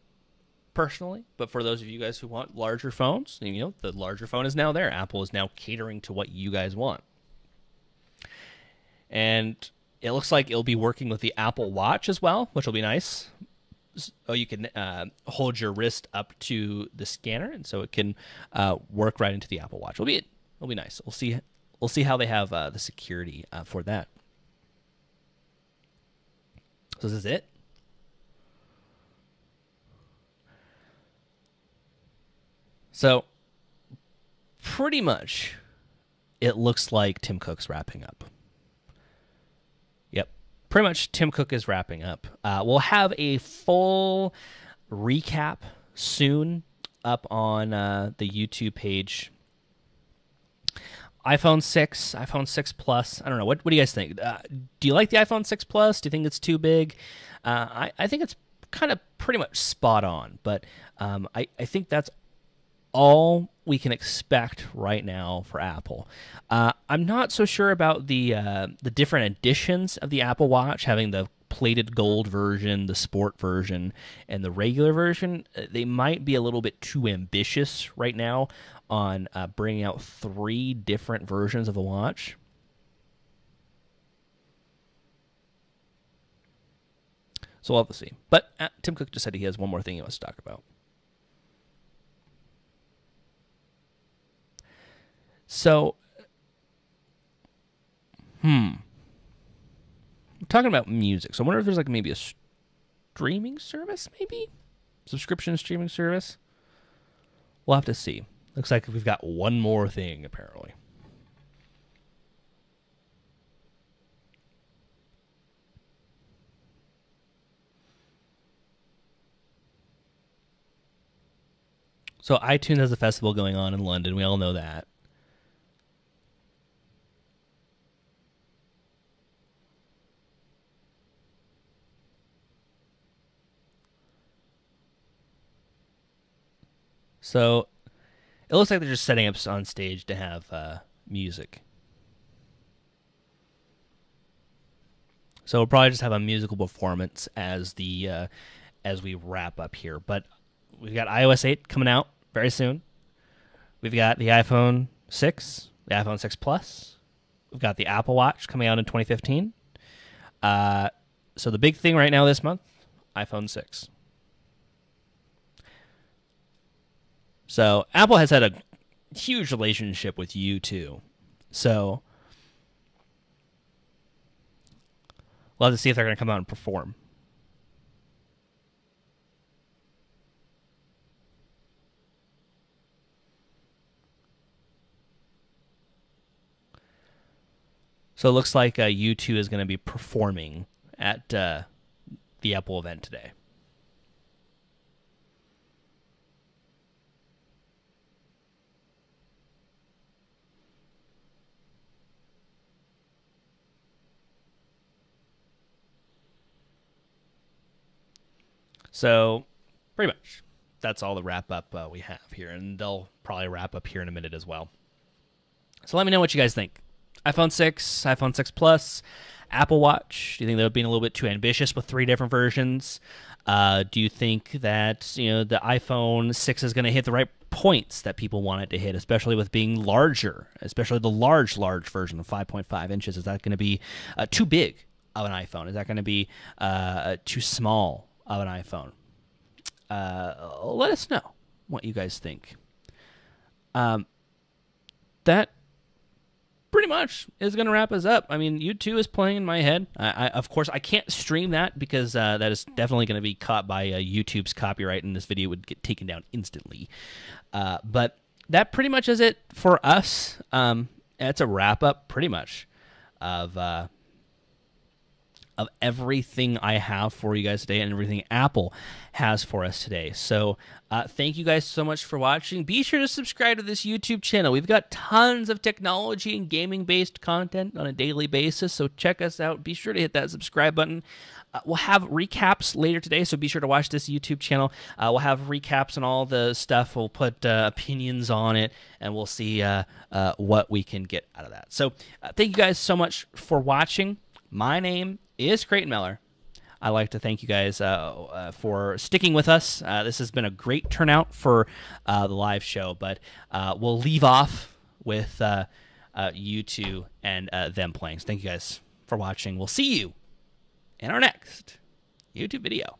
personally. But for those of you guys who want larger phones, the larger phone is now there. Apple is now catering to what you guys want. And it looks like it'll be working with the Apple Watch as well, which will be nice. Oh, you can hold your wrist up to the scanner, and so it can work right into the Apple Watch. It'll be nice. We'll see how they have the security for that. So this is it. So pretty much, it looks like Tim Cook's wrapping up. Yep. Pretty much Tim Cook is wrapping up. We'll have a full recap soon up on the YouTube page. iPhone 6, iPhone 6 Plus. I don't know. What do you guys think? Do you like the iPhone 6 Plus? Do you think it's too big? I think it's kind of pretty much spot on. But I think that's all we can expect right now for Apple. I'm not so sure about the different editions of the Apple Watch, having the plated gold version, the sport version, and the regular version. They might be a little bit too ambitious right now on bringing out 3 different versions of the watch. So we'll have to see. But Tim Cook just said he has one more thing he wants to talk about. So, we're talking about music. So I wonder if there's like maybe a streaming service, maybe? Subscription streaming service? We'll have to see. Looks like we've got one more thing, apparently. So iTunes has a festival going on in London. We all know that. So it looks like they're just setting up on stage to have music. So we'll probably just have a musical performance as the as we wrap up here. But we've got iOS 8 coming out very soon. We've got the iPhone 6, the iPhone 6 Plus. We've got the Apple Watch coming out in 2015. So the big thing right now this month, iPhone 6. So Apple has had a huge relationship with U2. So we'll have to see if they're going to come out and perform. So it looks like U2 is going to be performing at the Apple event today. So, pretty much, that's all the wrap-up we have here, and they'll probably wrap up here in a minute as well. So let me know what you guys think. iPhone 6, iPhone 6 Plus, Apple Watch. Do you think they're being a little bit too ambitious with 3 different versions? Do you think that the iPhone 6 is going to hit the right points that people want it to hit, especially with being larger, especially the large version of 5.5 inches? Is that going to be too big of an iPhone? Is that going to be too small of an iPhone? Let us know what you guys think. That pretty much is going to wrap us up. I mean, U2 is playing in my head. Of course, I can't stream that because that is definitely going to be caught by YouTube's copyright, and this video would get taken down instantly. But that pretty much is it for us. It's a wrap-up, pretty much, of everything I have for you guys today and everything Apple has for us today. So thank you guys so much for watching. Be sure to subscribe to this YouTube channel. We've got tons of technology and gaming-based content on a daily basis, so check us out. Be sure to hit that subscribe button. We'll have recaps later today, so be sure to watch this YouTube channel. We'll have recaps on all the stuff. We'll put opinions on it, and we'll see what we can get out of that. So thank you guys so much for watching. My name is Creighton Miller. I'd like to thank you guys for sticking with us. This has been a great turnout for the live show, but we'll leave off with U2 and them playing. So thank you guys for watching. We'll see you in our next YouTube video.